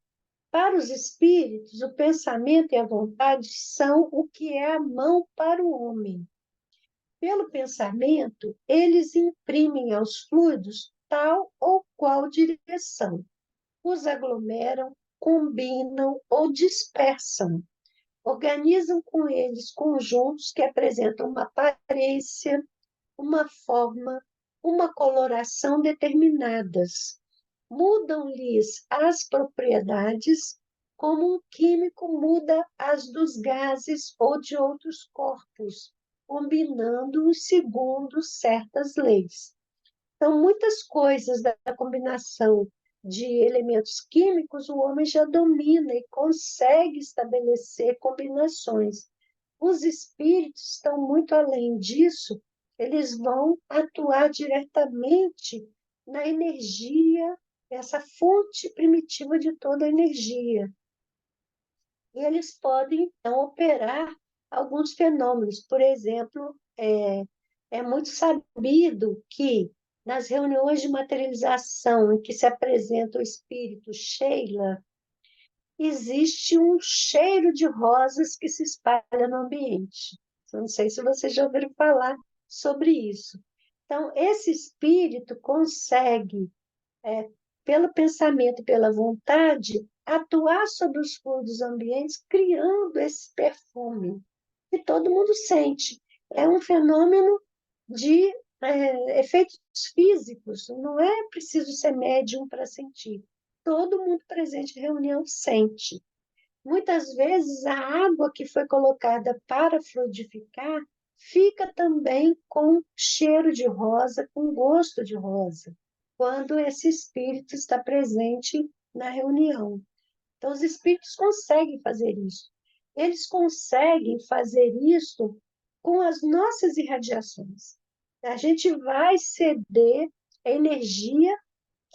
Para os espíritos, o pensamento e a vontade são o que é a mão para o homem. Pelo pensamento, eles imprimem aos fluidos tal ou qual direção, os aglomeram, combinam ou dispersam. Organizam com eles conjuntos que apresentam uma aparência, uma forma, uma coloração determinadas. Mudam-lhes as propriedades, como um químico muda as dos gases ou de outros corpos, combinando-os segundo certas leis. Então, muitas coisas da combinação de elementos químicos, o homem já domina e consegue estabelecer combinações. Os espíritos estão muito além disso, eles vão atuar diretamente na energia, essa fonte primitiva de toda a energia. E eles podem, então, operar alguns fenômenos. Por exemplo, é muito sabido que nas reuniões de materialização em que se apresenta o espírito Sheila, existe um cheiro de rosas que se espalha no ambiente. Eu não sei se vocês já ouviram falar sobre isso. Então, esse espírito consegue, pelo pensamento e pela vontade, atuar sobre os fluidos ambientes, criando esse perfume que todo mundo sente. É um fenômeno de efeitos físicos, não é preciso ser médium para sentir. Todo mundo presente em reunião sente. Muitas vezes a água que foi colocada para fluidificar fica também com cheiro de rosa, com gosto de rosa, quando esse espírito está presente na reunião. Então, os espíritos conseguem fazer isso. Eles conseguem fazer isso com as nossas irradiações. A gente vai ceder a energia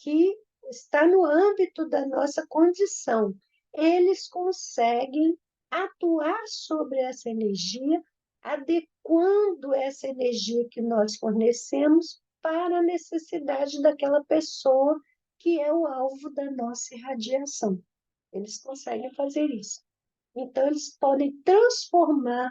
que está no âmbito da nossa condição. Eles conseguem atuar sobre essa energia, adequando essa energia que nós fornecemos para a necessidade daquela pessoa que é o alvo da nossa irradiação. Eles conseguem fazer isso. Então, eles podem transformar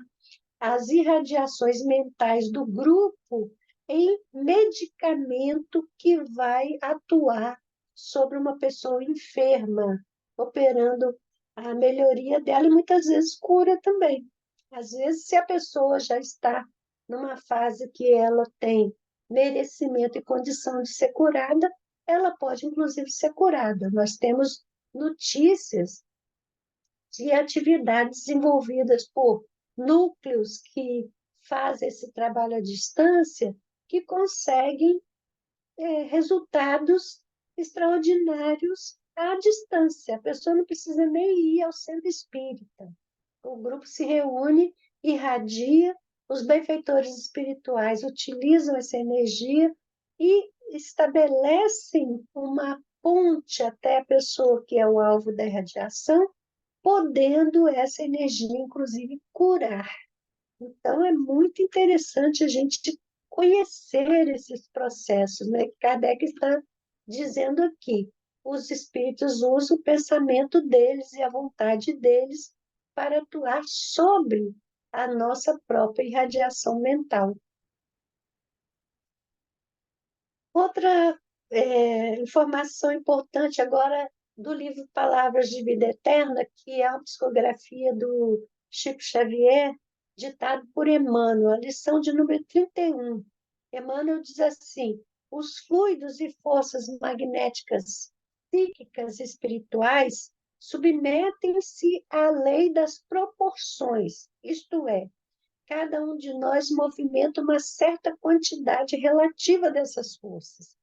as irradiações mentais do grupo em medicamento que vai atuar sobre uma pessoa enferma, operando a melhoria dela e muitas vezes cura também. Às vezes, se a pessoa já está numa fase que ela tem merecimento e condição de ser curada, ela pode, inclusive, ser curada. Nós temos notícias de atividades desenvolvidas por núcleos que fazem esse trabalho à distância, que conseguem resultados extraordinários à distância. A pessoa não precisa nem ir ao centro espírita. O grupo se reúne, irradia, os benfeitores espirituais utilizam essa energia e estabelecem uma ponte até a pessoa que é o alvo da irradiação, podendo essa energia, inclusive, curar. Então, é muito interessante a gente conhecer esses processos, né? Kardec está dizendo aqui, os espíritos usam o pensamento deles e a vontade deles para atuar sobre a nossa própria irradiação mental. Outra informação importante agora do livro Palavras de Vida Eterna, que é a psicografia do Chico Xavier, ditado por Emmanuel, a lição de número 31. Emmanuel diz assim: os fluidos e forças magnéticas psíquicas e espirituais submetem-se à lei das proporções, isto é, cada um de nós movimenta uma certa quantidade relativa dessas forças,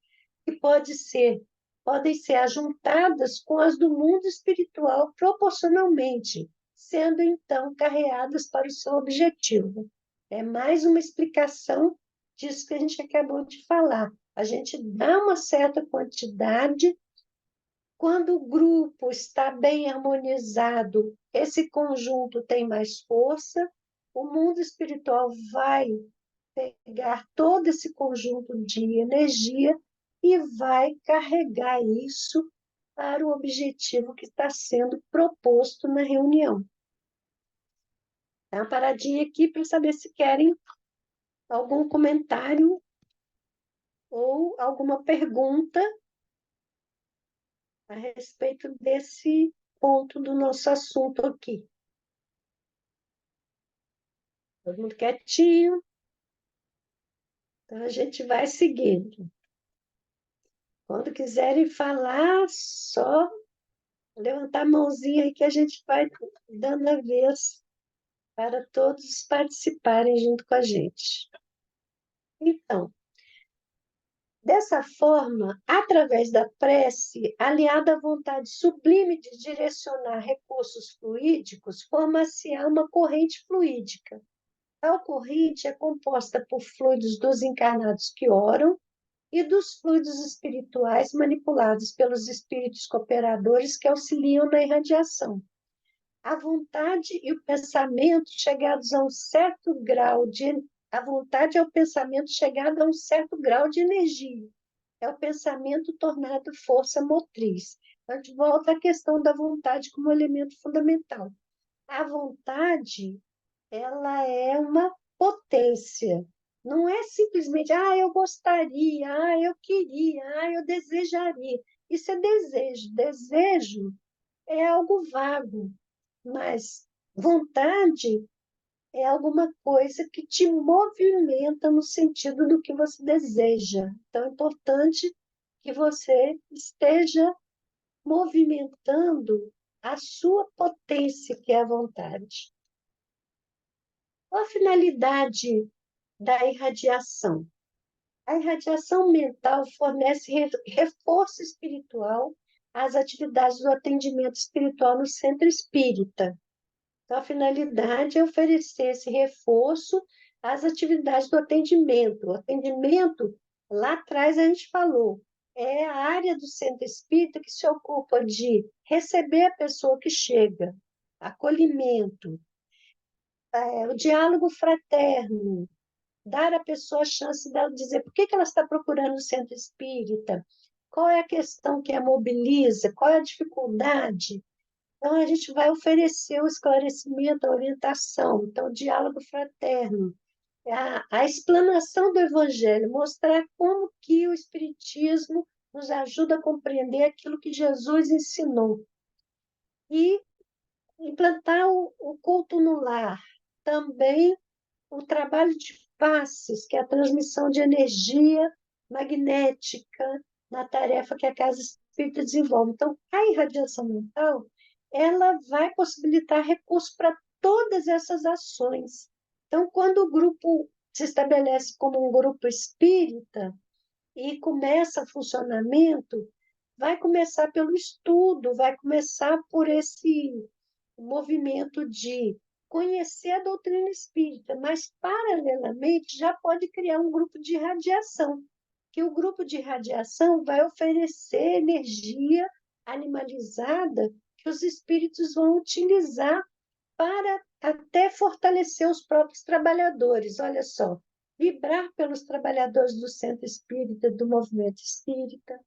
que podem ser ajuntadas com as do mundo espiritual proporcionalmente, sendo então carreadas para o seu objetivo. É mais uma explicação disso que a gente acabou de falar. A gente dá uma certa quantidade, quando o grupo está bem harmonizado, esse conjunto tem mais força, o mundo espiritual vai pegar todo esse conjunto de energia e vai carregar isso para o objetivo que está sendo proposto na reunião. Dá uma paradinha aqui para saber se querem algum comentário ou alguma pergunta a respeito desse ponto do nosso assunto aqui. Todo mundo quietinho. Então, a gente vai seguindo. Quando quiserem falar, só levantar a mãozinha aí que a gente vai dando a vez para todos participarem junto com a gente. Então, dessa forma, através da prece, aliada à vontade sublime de direcionar recursos fluídicos, forma-se-á uma corrente fluídica. Tal corrente é composta por fluidos dos encarnados que oram e dos fluidos espirituais manipulados pelos espíritos cooperadores que auxiliam na irradiação. A vontade e o pensamento chegados a um certo grau de... A vontade é o pensamento chegado a um certo grau de energia. É o pensamento tornado força motriz. A gente volta à questão da vontade como elemento fundamental. A vontade, ela é uma potência. Não é simplesmente, eu gostaria, eu queria, eu desejaria. Isso é desejo. Desejo é algo vago, mas vontade é alguma coisa que te movimenta no sentido do que você deseja. Então, é importante que você esteja movimentando a sua potência, que é a vontade. Qual a finalidade da irradiação? A irradiação mental fornece reforço espiritual às atividades do atendimento espiritual no centro espírita. Então, a finalidade é oferecer esse reforço às atividades do atendimento. O atendimento, lá atrás a gente falou, é a área do centro espírita que se ocupa de receber a pessoa que chega, acolhimento, o diálogo fraterno, dar à pessoa a chance dela dizer por que ela está procurando o centro espírita, qual é a questão que a mobiliza, qual é a dificuldade. Então, a gente vai oferecer o esclarecimento, a orientação, então, o diálogo fraterno, a explanação do Evangelho, mostrar como que o Espiritismo nos ajuda a compreender aquilo que Jesus ensinou. E implantar o culto no lar, também o trabalho de passes, que é a transmissão de energia magnética na tarefa que a Casa Espírita desenvolve. Então, a irradiação mental, ela vai possibilitar recursos para todas essas ações. Então, quando o grupo se estabelece como um grupo espírita e começa o funcionamento, vai começar pelo estudo, vai começar por esse movimento de conhecer a doutrina espírita, mas, paralelamente, já pode criar um grupo de radiação, que o grupo de radiação vai oferecer energia animalizada que os espíritos vão utilizar para até fortalecer os próprios trabalhadores. Olha só, vibrar pelos trabalhadores do centro espírita, do movimento espírita,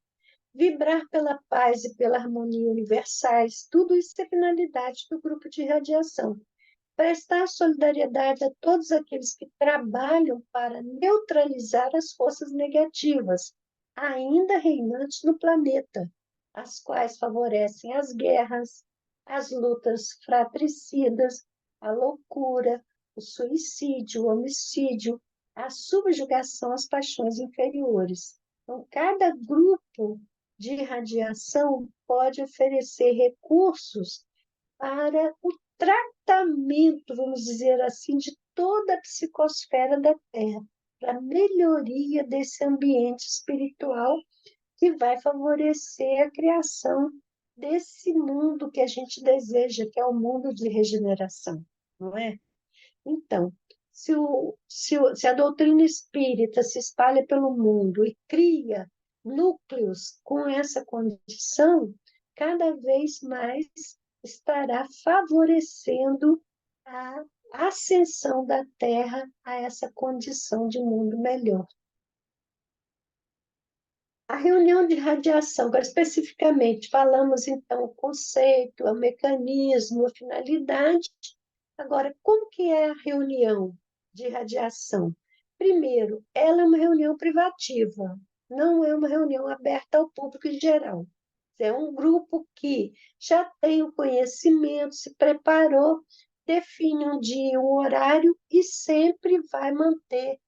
vibrar pela paz e pela harmonia universais, tudo isso é finalidade do grupo de radiação. Prestar solidariedade a todos aqueles que trabalham para neutralizar as forças negativas, ainda reinantes no planeta, as quais favorecem as guerras, as lutas fratricidas, a loucura, o suicídio, o homicídio, a subjugação às paixões inferiores. Então, cada grupo de radiação pode oferecer recursos para o tratamento, vamos dizer assim, de toda a psicosfera da Terra, para a melhoria desse ambiente espiritual que vai favorecer a criação desse mundo que a gente deseja, que é o mundo de regeneração, não é? Então, se a doutrina espírita se espalha pelo mundo e cria núcleos com essa condição, cada vez mais estará favorecendo ascensão da Terra a essa condição de mundo melhor. A reunião de radiação, agora especificamente, falamos então o conceito, o mecanismo, a finalidade. Agora, como que é a reunião de radiação? Primeiro, ela é uma reunião privativa, não é uma reunião aberta ao público em geral. É um grupo que já tem o conhecimento, se preparou, define um dia, um horário e sempre vai manter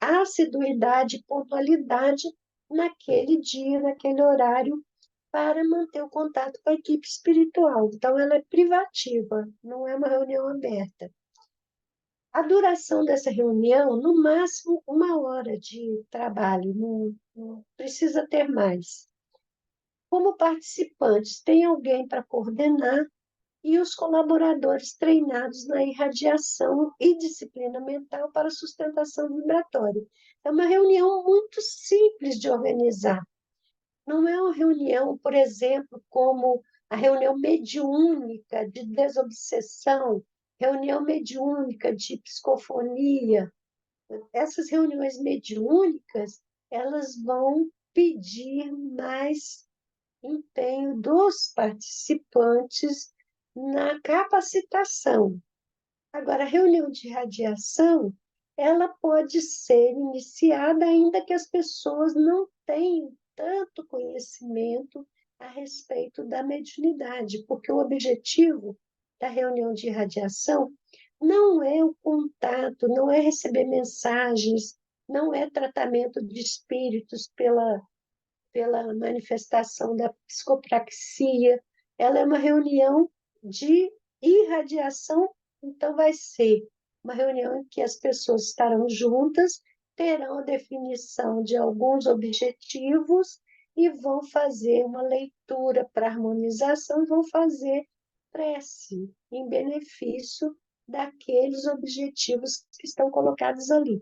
assiduidade e pontualidade naquele dia, naquele horário, para manter o contato com a equipe espiritual. Então, ela é privativa, não é uma reunião aberta. A duração dessa reunião, no máximo, 1 hora de trabalho, não precisa ter mais. Como participantes, tem alguém para coordenar e os colaboradores treinados na irradiação e disciplina mental para sustentação vibratória. É uma reunião muito simples de organizar. Não é uma reunião, por exemplo, como a reunião mediúnica de desobsessão, reunião mediúnica de psicofonia. Essas reuniões mediúnicas, elas vão pedir mais empenho dos participantes na capacitação. Agora, a reunião de radiação, ela pode ser iniciada ainda que as pessoas não tenham tanto conhecimento a respeito da mediunidade, porque o objetivo da reunião de radiação não é o contato, não é receber mensagens, não é tratamento de espíritos pela manifestação da psicopraxia. Ela é uma reunião de irradiação, então vai ser uma reunião em que as pessoas estarão juntas, terão a definição de alguns objetivos e vão fazer uma leitura para harmonização, vão fazer prece em benefício daqueles objetivos que estão colocados ali.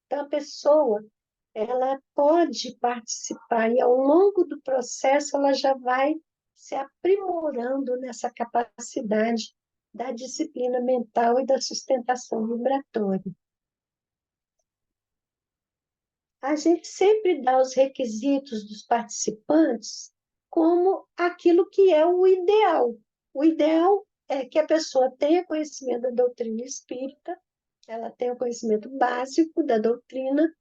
Então, a pessoa ela pode participar e ao longo do processo ela já vai se aprimorando nessa capacidade da disciplina mental e da sustentação vibratória. A gente sempre dá os requisitos dos participantes como aquilo que é o ideal. O ideal é que a pessoa tenha conhecimento da doutrina espírita, ela tenha o conhecimento básico da doutrina,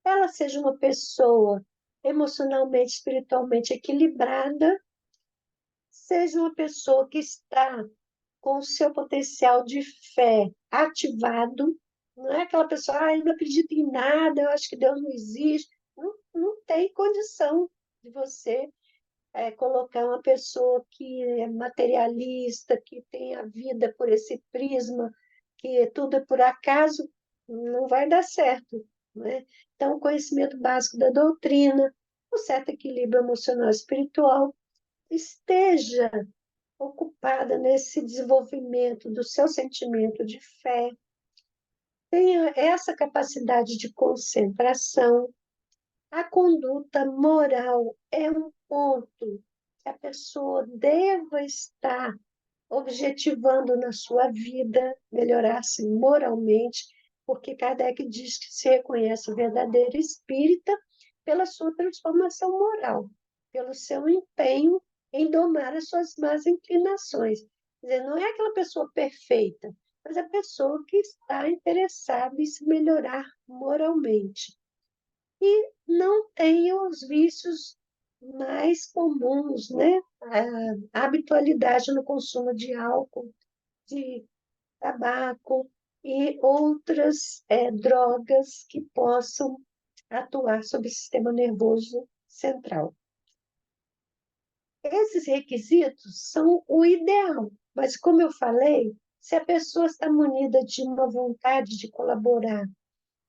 ela seja uma pessoa emocionalmente, espiritualmente equilibrada, seja uma pessoa que está com o seu potencial de fé ativado, não é aquela pessoa, eu não acredito em nada, eu acho que Deus não existe. Não tem condição de você colocar uma pessoa que é materialista, que tem a vida por esse prisma, que tudo é por acaso, não vai dar certo, né? Então, o conhecimento básico da doutrina, um certo equilíbrio emocional e espiritual, esteja ocupada nesse desenvolvimento do seu sentimento de fé, tenha essa capacidade de concentração. A conduta moral é um ponto que a pessoa deva estar objetivando na sua vida, melhorar-se moralmente, porque Kardec diz que se reconhece verdadeiro espírita pela sua transformação moral, pelo seu empenho em domar as suas más inclinações. Quer dizer, não é aquela pessoa perfeita, mas a pessoa que está interessada em se melhorar moralmente. E não tem os vícios mais comuns, né? A habitualidade no consumo de álcool, de tabaco e outras drogas que possam atuar sobre o sistema nervoso central. Esses requisitos são o ideal, mas, como eu falei, se a pessoa está munida de uma vontade de colaborar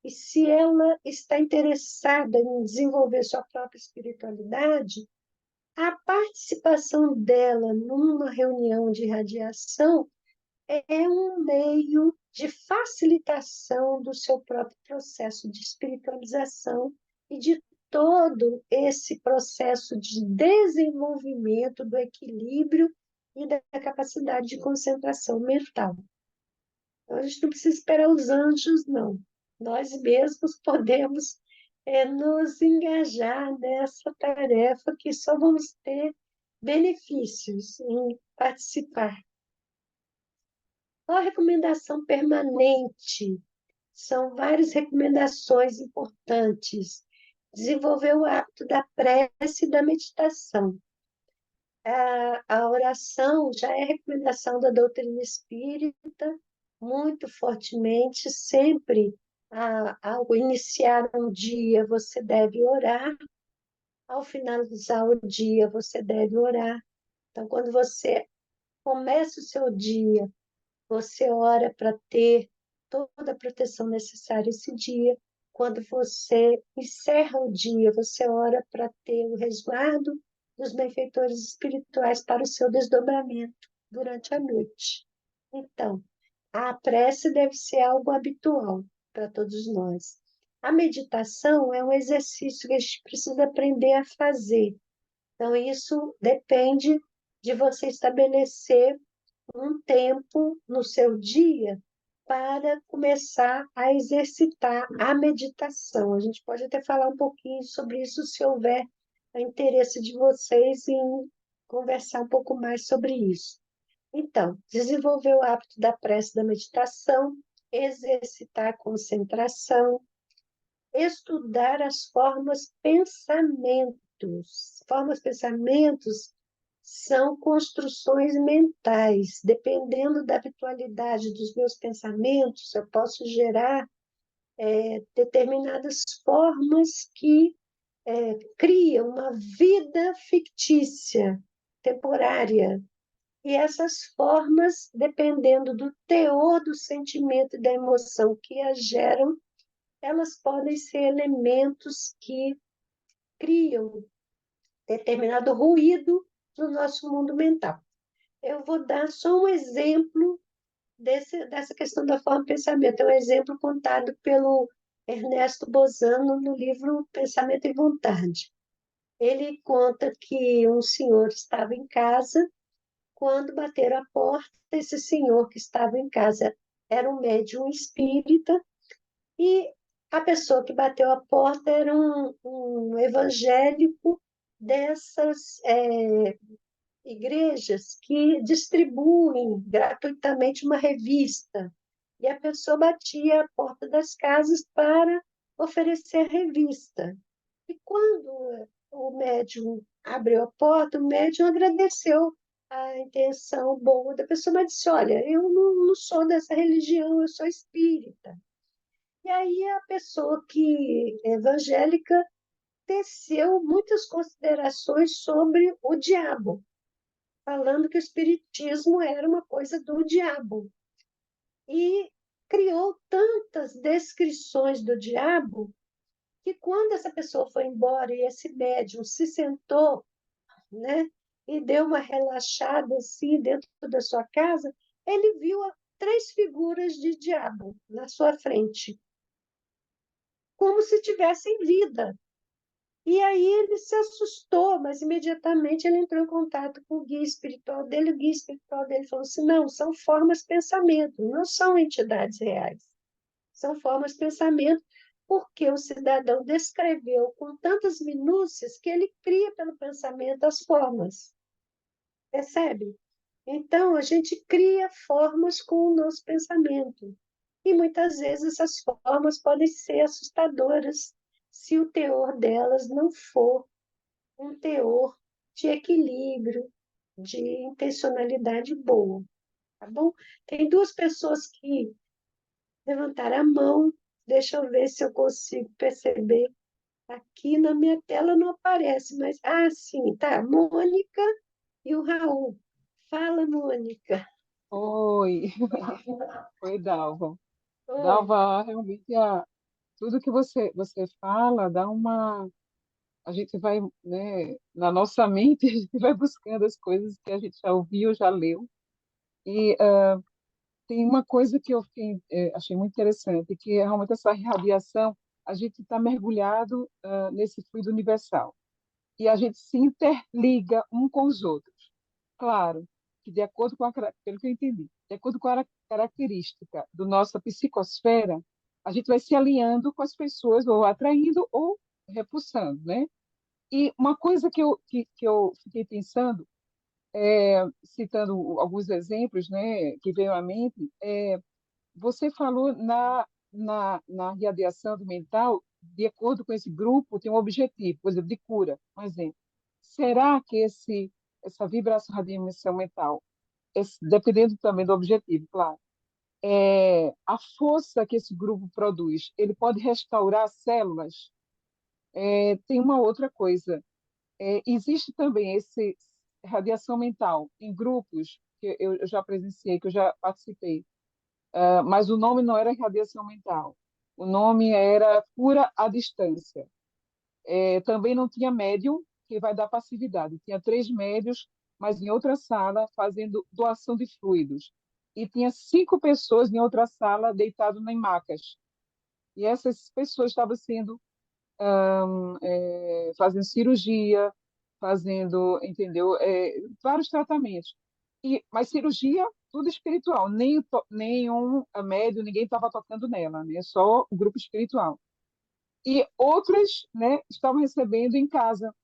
e se ela está interessada em desenvolver sua própria espiritualidade, a participação dela numa reunião de radiação é um meio de facilitação do seu próprio processo de espiritualização e de todo esse processo de desenvolvimento do equilíbrio e da capacidade de concentração mental. Então, a gente não precisa esperar os anjos, não. Nós mesmos podemos nos engajar nessa tarefa que só vamos ter benefícios em participar. Qual a recomendação permanente? São várias recomendações importantes. Desenvolver o hábito da prece e da meditação. A oração já é recomendação da doutrina espírita, muito fortemente, sempre ao iniciar um dia você deve orar, ao finalizar o dia você deve orar. Então, quando você começa o seu dia, você ora para ter toda a proteção necessária esse dia. Quando você encerra o dia, você ora para ter o resguardo dos benfeitores espirituais para o seu desdobramento durante a noite. Então, a prece deve ser algo habitual para todos nós. A meditação é um exercício que a gente precisa aprender a fazer. Então, isso depende de você estabelecer um tempo no seu dia para começar a exercitar a meditação. A gente pode até falar um pouquinho sobre isso se houver interesse de vocês em conversar um pouco mais sobre isso. Então, desenvolver o hábito da prece e da meditação, exercitar a concentração, estudar as formas pensamentos. Formas pensamentos são construções mentais. Dependendo da habitualidade dos meus pensamentos, eu posso gerar determinadas formas que criam uma vida fictícia, temporária. E essas formas, dependendo do teor do sentimento e da emoção que as geram, elas podem ser elementos que criam determinado ruído no nosso mundo mental. Eu vou dar só um exemplo dessa questão da forma de pensamento. É um exemplo contado pelo Ernesto Bozano no livro Pensamento e Vontade. Ele conta que um senhor estava em casa, quando bateram a porta, esse senhor que estava em casa era um médium espírita, e a pessoa que bateu a porta era um evangélico dessas igrejas que distribuem gratuitamente uma revista. E a pessoa batia a porta das casas para oferecer a revista. E quando o médium abriu a porta, o médium agradeceu a intenção boa da pessoa, mas disse: Olha, eu não sou dessa religião, eu sou espírita. E aí a pessoa que é evangélica teceu muitas considerações sobre o diabo, falando que o espiritismo era uma coisa do diabo. E criou tantas descrições do diabo que quando essa pessoa foi embora e esse médium se sentou, né, e deu uma relaxada assim dentro da sua casa, ele viu 3 figuras de diabo na sua frente, como se tivessem vida. E aí ele se assustou, mas imediatamente ele entrou em contato com o guia espiritual dele. O guia espiritual dele falou assim: não, são formas de pensamento, não são entidades reais. São formas de pensamento, porque o cidadão descreveu com tantas minúcias que ele cria pelo pensamento as formas. Percebe? Então, a gente cria formas com o nosso pensamento. E muitas vezes essas formas podem ser assustadoras se o teor delas não for um teor de equilíbrio, de intencionalidade boa, tá bom? Tem 2 pessoas que levantaram a mão, deixa eu ver se eu consigo perceber. Aqui na minha tela não aparece, mas... Ah, sim, tá. Mônica e o Raul. Fala, Mônica. Oi, oi, Dalva. Oi. Dalva, realmente tudo que você fala dá uma. A gente vai, né, na nossa mente, a gente vai buscando as coisas que a gente já ouviu, já leu. E tem uma coisa que eu achei muito interessante, que é realmente essa radiação, a gente está mergulhado nesse fluido universal. E a gente se interliga um com os outros. Claro, que, de acordo com pelo que eu entendi, de acordo com a característica da nossa psicosfera, a gente vai se alinhando com as pessoas, ou atraindo ou repulsando, né? E uma coisa que eu fiquei pensando, citando alguns exemplos, né, que veio à mente, você falou na radiação do mental, de acordo com esse grupo, tem um objetivo, por exemplo, de cura, um exemplo. Será que essa vibração radiação mental, dependendo também do objetivo, claro, a força que esse grupo produz, ele pode restaurar células? Tem uma outra coisa. Existe também esse radiação mental em grupos que eu já presenciei, que eu já participei, mas o nome não era radiação mental. O nome era cura à distância. Também não tinha médium, que vai dar passividade. Tinha 3 médios, mas em outra sala, fazendo doação de fluidos. E tinha 5 pessoas em outra sala, deitadas em macas. E essas pessoas estavam fazendo cirurgia, fazendo, entendeu? Vários tratamentos. Mas cirurgia, tudo espiritual. Nenhum médium, ninguém estava tocando nela, né? Só o grupo espiritual. E outras, né, estavam recebendo em casa,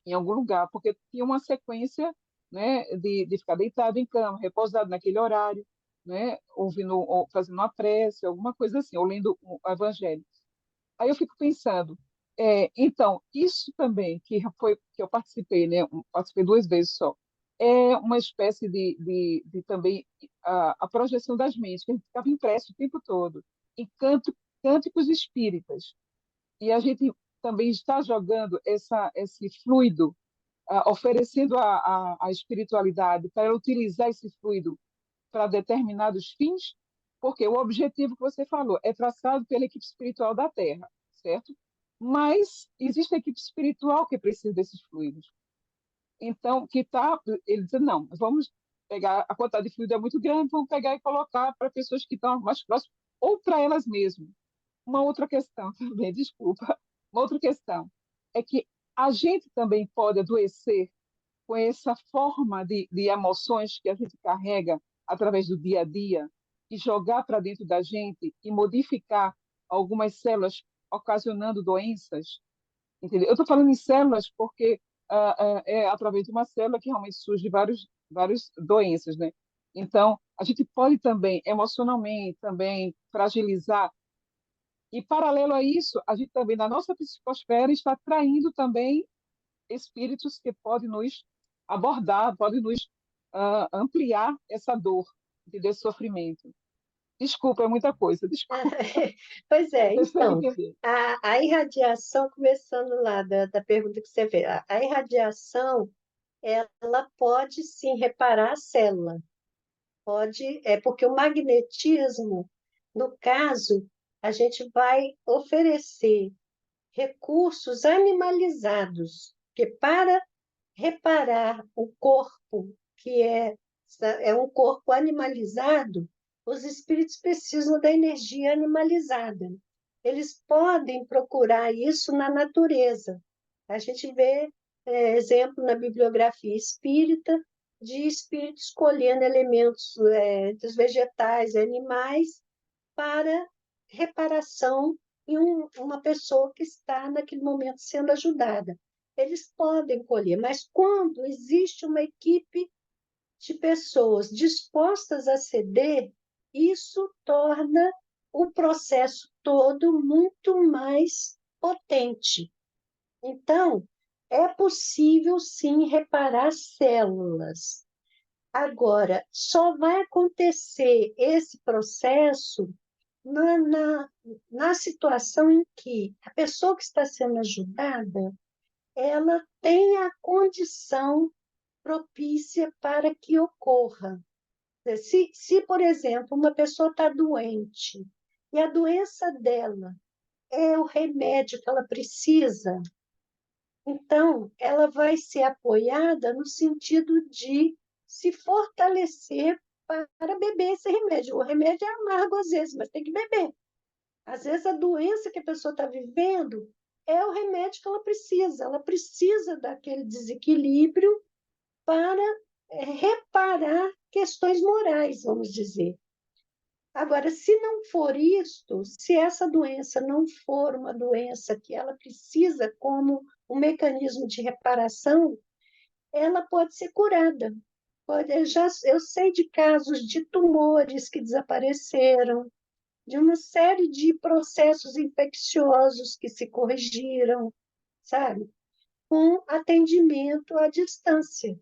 em algum lugar, porque tinha uma sequência, né, de ficar deitado em cama, repousado naquele horário, né, ouvindo, ou fazendo uma prece, alguma coisa assim, ou lendo o evangelho. Aí eu fico pensando, então, isso também, que eu participei, né, participei 2 vezes só, é uma espécie de também a projeção das mentes, que a gente ficava impresso o tempo todo, em cânticos espíritas. E a gente também está jogando esse fluido, oferecendo a espiritualidade para ela utilizar esse fluido para determinados fins, porque o objetivo que você falou é traçado pela equipe espiritual da Terra, certo? Mas existe a equipe espiritual que precisa desses fluidos. Então, ele diz, não, vamos pegar, a quantidade de fluido é muito grande, vamos pegar e colocar para pessoas que estão mais próximas, ou para elas mesmas. Uma outra questão também, desculpa, uma outra questão é que a gente também pode adoecer com essa forma de emoções que a gente carrega através do dia a dia e jogar para dentro da gente e modificar algumas células, ocasionando doenças. Entendeu? Eu estou falando em células porque é através de uma célula que realmente surge várias doenças, né? Então, a gente pode também, emocionalmente, também fragilizar. E, paralelo a isso, a gente também, na nossa psicosfera, está atraindo também espíritos que podem nos abordar, podem nos ampliar essa dor, desse sofrimento. Desculpa, é muita coisa, desculpa. Pois é, Vocês devem então, entender. a irradiação, começando lá da pergunta que você fez, a irradiação, ela pode sim reparar a célula, pode, porque o magnetismo, no caso, a gente vai oferecer recursos animalizados, que para reparar o corpo, que é um corpo animalizado, os espíritos precisam da energia animalizada. Eles podem procurar isso na natureza. A gente vê exemplo na bibliografia espírita de espíritos escolhendo elementos dos vegetais e animais para reparação em uma pessoa que está naquele momento sendo ajudada. Eles podem colher, mas quando existe uma equipe de pessoas dispostas a ceder, isso torna o processo todo muito mais potente. Então, é possível sim reparar células. Agora, só vai acontecer esse processo na situação em que a pessoa que está sendo ajudada, ela tem a condição propícia para que ocorra. Se, por exemplo, uma pessoa está doente e a doença dela é o remédio que ela precisa, então ela vai ser apoiada no sentido de se fortalecer para beber esse remédio. O remédio é amargo às vezes, mas tem que beber. Às vezes a doença que a pessoa está vivendo é o remédio que ela precisa. Ela precisa daquele desequilíbrio para reparar questões morais, vamos dizer. Agora, se não for isto, se essa doença não for uma doença que ela precisa como um mecanismo de reparação, ela pode ser curada. Eu sei de casos de tumores que desapareceram, de uma série de processos infecciosos que se corrigiram, sabe? Com atendimento à distância.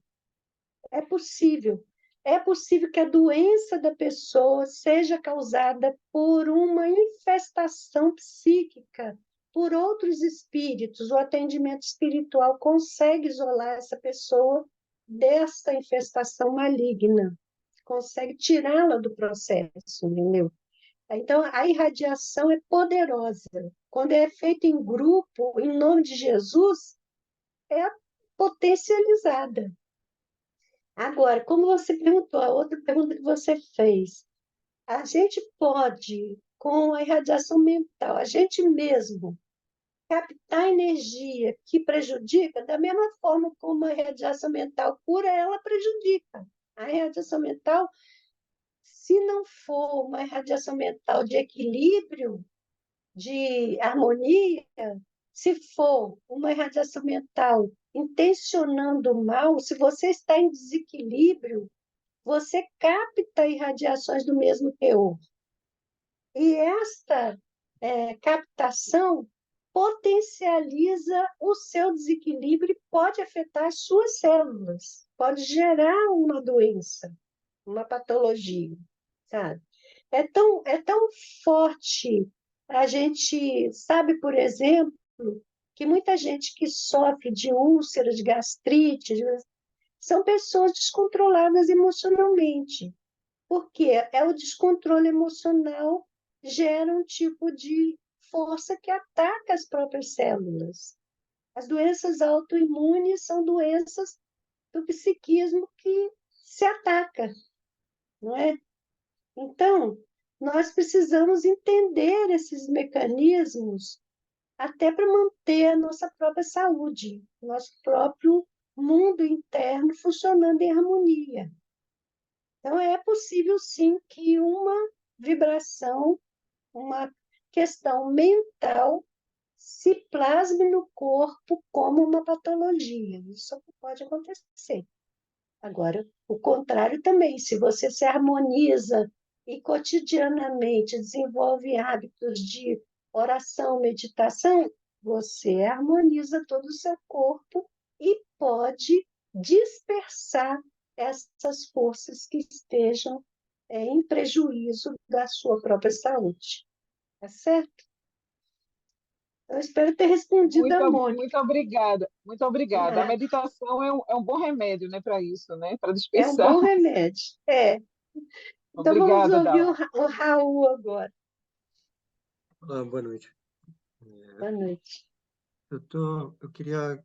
É possível. É possível que a doença da pessoa seja causada por uma infestação psíquica, por outros espíritos. O atendimento espiritual consegue isolar essa pessoa desta infestação maligna, consegue tirá-la do processo, entendeu? Então, a irradiação é poderosa. Quando é feita em grupo, em nome de Jesus, é potencializada. Agora, como você perguntou, a outra pergunta que você fez, a gente pode, com a irradiação mental, a gente mesmo captar energia que prejudica, da mesma forma como a irradiação mental cura, ela prejudica. A irradiação mental, se não for uma irradiação mental de equilíbrio, de harmonia, se for uma irradiação mental intencionando o mal, se você está em desequilíbrio, você capta irradiações do mesmo teor. E esta captação potencializa o seu desequilíbrio e pode afetar as suas células, pode gerar uma doença, uma patologia, sabe? É tão forte. A gente sabe, por exemplo, que muita gente que sofre de úlceras, de gastrite, são pessoas descontroladas emocionalmente. Porque é o descontrole emocional gera um tipo de força que ataca as próprias células. As doenças autoimunes são doenças do psiquismo que se ataca, não é? Então, nós precisamos entender esses mecanismos até para manter a nossa própria saúde, nosso próprio mundo interno funcionando em harmonia. Então, é possível, sim, que uma vibração, uma questão mental, se plasme no corpo como uma patologia. Isso pode acontecer. Agora, o contrário também, se você se harmoniza e cotidianamente desenvolve hábitos de oração, meditação, você harmoniza todo o seu corpo e pode dispersar essas forças que estejam em prejuízo da sua própria saúde. Tá certo? Eu espero ter respondido a Mônica. Muito obrigada, muito obrigada. A meditação é um bom remédio, né, para isso, né, para É um dispersar. bom remédio. Então vamos Obrigada, ouvir Dalva. o Raul agora. Olá, boa noite. Boa noite. Eu queria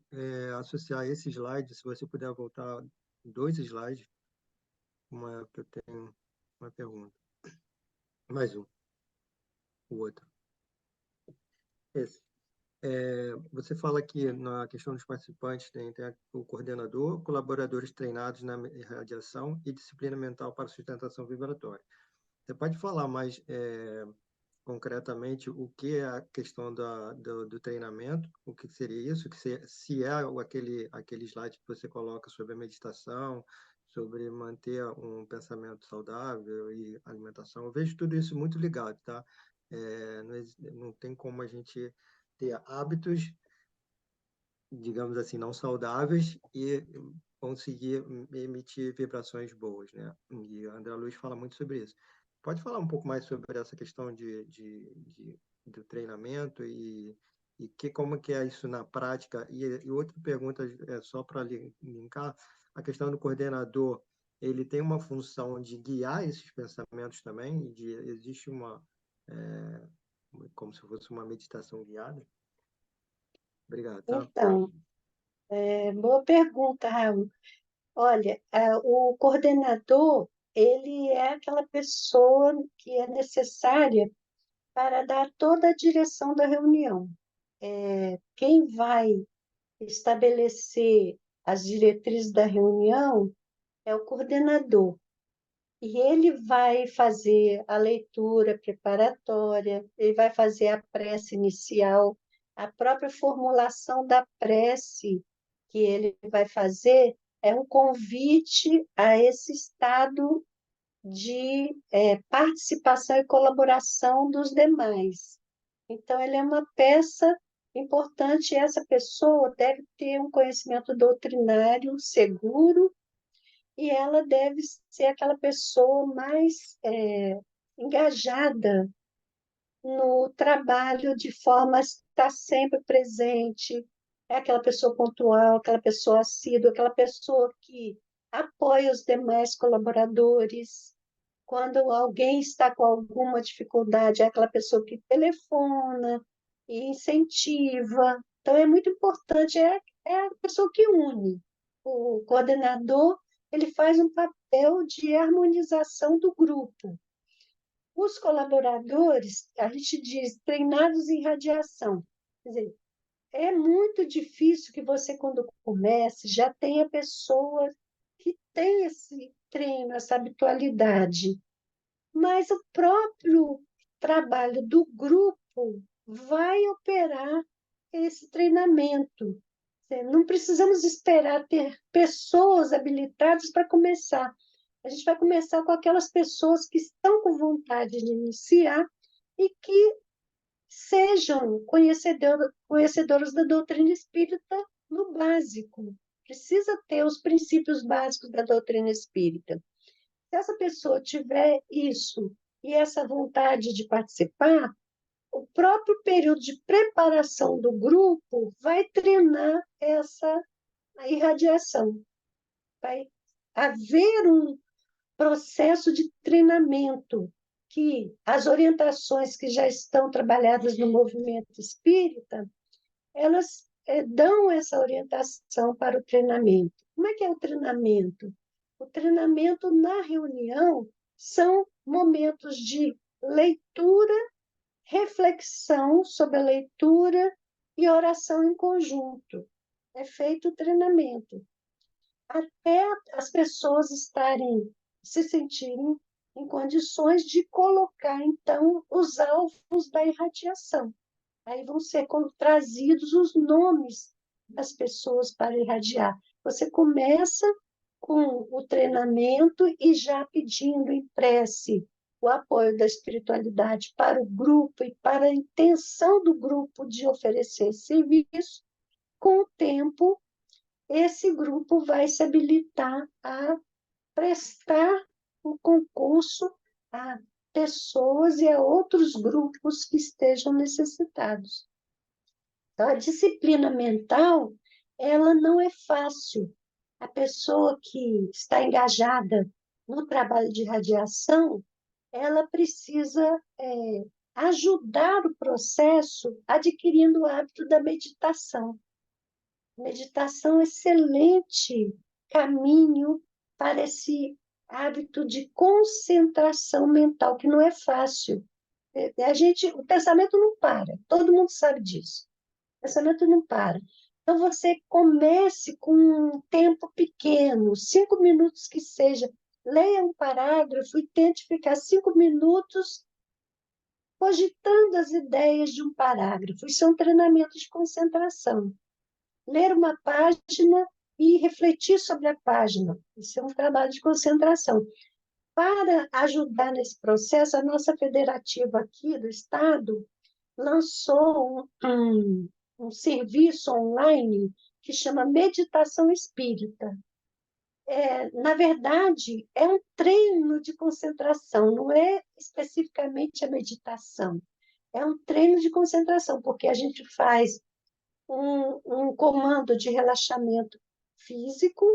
associar esse slide, se você puder voltar 2 slides, que eu tenho uma pergunta. Mais um, o outro. Esse. Você fala que na questão dos participantes tem o coordenador, colaboradores treinados na irradiação e disciplina mental para sustentação vibratória. Você pode falar mais concretamente o que é a questão do treinamento, o que seria isso, se é aquele slide que você coloca sobre a meditação, sobre manter um pensamento saudável e alimentação. Eu vejo tudo isso muito ligado, tá? Não tem como a gente ter hábitos, digamos assim, não saudáveis e conseguir emitir vibrações boas, né? E a André Luiz fala muito sobre isso. Pode falar um pouco mais sobre essa questão do treinamento e como que é isso na prática? E outra pergunta, só para linkar, a questão do coordenador, ele tem uma função de guiar esses pensamentos também? Existe como se fosse uma meditação guiada? Obrigado, tá? Então, boa pergunta, Raul. Olha, o coordenador, ele é aquela pessoa que é necessária para dar toda a direção da reunião. Quem vai estabelecer as diretrizes da reunião é o coordenador. E ele vai fazer a leitura preparatória, ele vai fazer a prece inicial, a própria formulação da prece que ele vai fazer é um convite a esse estado de participação e colaboração dos demais. Então, ele é uma peça importante, e essa pessoa deve ter um conhecimento doutrinário seguro, e ela deve ser aquela pessoa mais engajada no trabalho, de forma a estar sempre presente, é aquela pessoa pontual, aquela pessoa assídua, aquela pessoa que apoia os demais colaboradores. Quando alguém está com alguma dificuldade, é aquela pessoa que telefona e incentiva. Então, é muito importante, é a pessoa que une. O coordenador, ele faz um papel de harmonização do grupo. Os colaboradores, a gente diz, treinados em radiação. Quer dizer, é muito difícil que você, quando comece, já tenha pessoas que têm esse treino, essa habitualidade. Mas o próprio trabalho do grupo vai operar esse treinamento. Não precisamos esperar ter pessoas habilitadas para começar. A gente vai começar com aquelas pessoas que estão com vontade de iniciar e que sejam conhecedoras da doutrina espírita no básico. Precisa ter os princípios básicos da doutrina espírita. Se essa pessoa tiver isso e essa vontade de participar, o próprio período de preparação do grupo vai treinar essa irradiação. Vai haver um processo de treinamento que as orientações que já estão trabalhadas no movimento espírita, elas dão essa orientação para o treinamento. Como é que é o treinamento? O treinamento na reunião são momentos de leitura, reflexão sobre a leitura e oração em conjunto. É feito o treinamento. Até as pessoas se sentirem em condições de colocar, então, os alvos da irradiação. Aí vão ser trazidos os nomes das pessoas para irradiar. Você começa com o treinamento e já pedindo em prece o apoio da espiritualidade para o grupo e para a intenção do grupo de oferecer serviço. Com o tempo, esse grupo vai se habilitar a prestar um concurso a pessoas e a outros grupos que estejam necessitados. Então, a disciplina mental, ela não é fácil. A pessoa que está engajada no trabalho de radiação, ela precisa ajudar o processo adquirindo o hábito da meditação. Meditação é um excelente caminho para esse hábito de concentração mental, que não é fácil. O pensamento não para, todo mundo sabe disso. O pensamento não para. Então, você comece com um tempo pequeno, 5 minutos que seja. Leia um parágrafo e tente ficar 5 minutos cogitando as ideias de um parágrafo. Isso é um treinamento de concentração. Ler uma página e refletir sobre a página. Isso é um trabalho de concentração. Para ajudar nesse processo, a nossa federativa aqui do Estado lançou um serviço online que chama Meditação Espírita. Na verdade, é um treino de concentração, não é especificamente a meditação. É um treino de concentração, porque a gente faz um comando de relaxamento físico,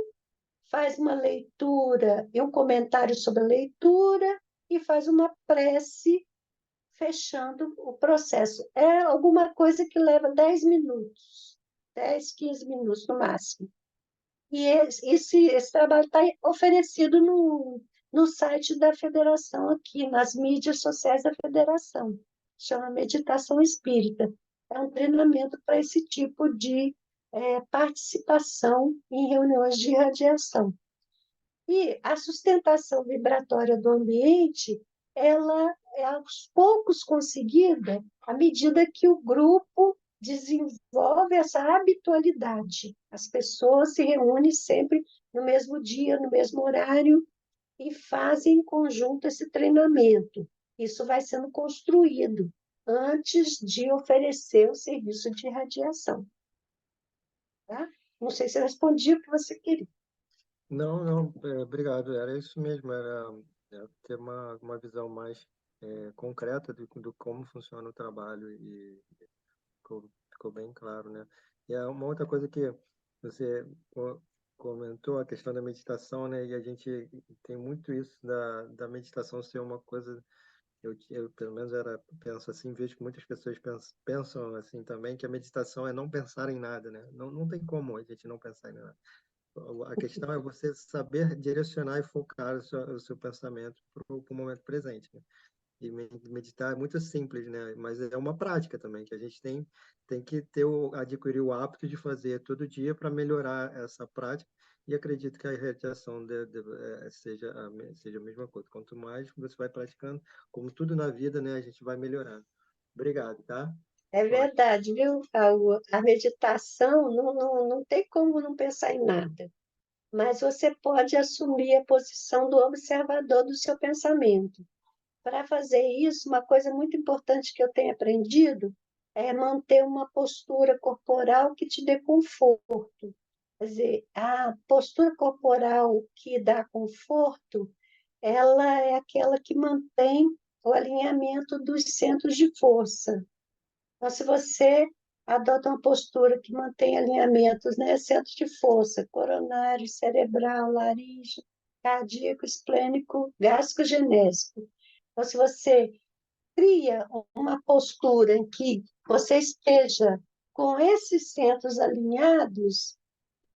faz uma leitura e um comentário sobre a leitura e faz uma prece fechando o processo. É alguma coisa que leva 10 minutos, 10, 15 minutos no máximo. E esse trabalho está oferecido no site da federação aqui, nas mídias sociais da federação. Chama Meditação Espírita. É um treinamento para esse tipo de participação em reuniões de irradiação. E a sustentação vibratória do ambiente, ela é aos poucos conseguida à medida que o grupo desenvolve essa habitualidade. As pessoas se reúnem sempre no mesmo dia, no mesmo horário, e fazem em conjunto esse treinamento. Isso vai sendo construído antes de oferecer o serviço de radiação. Tá? Não sei se eu respondi o que você queria. Não, não, obrigado. Era isso mesmo, era ter uma visão mais concreta do como funciona o trabalho e ficou bem claro, né? E é uma outra coisa que você comentou, a questão da meditação, né? E a gente tem muito isso da meditação ser uma coisa, eu pelo menos penso assim, vejo que muitas pessoas pensam assim também, que a meditação é não pensar em nada, né? Não tem como a gente não pensar em nada. A questão é você saber direcionar e focar o seu pensamento para o momento presente, né? E meditar é muito simples, né? Mas é uma prática também, que a gente tem que adquirir o hábito de fazer todo dia para melhorar essa prática. E acredito que a radiação seja a mesma coisa. Quanto mais você vai praticando, como tudo na vida, né? A gente vai melhorando. Obrigado, tá? É Ótimo. verdade, viu, Raul? A meditação não tem como não pensar em nada, mas você pode assumir a posição do observador do seu pensamento. Para fazer isso, uma coisa muito importante que eu tenho aprendido é manter uma postura corporal que te dê conforto. Quer dizer, a postura corporal que dá conforto, ela é aquela que mantém o alinhamento dos centros de força. Então, se você adota uma postura que mantém alinhamentos, né, centros de força, coronário, cerebral, laríngeo, cardíaco, esplênico, gástrico, genésico. Então, se você cria uma postura em que você esteja com esses centros alinhados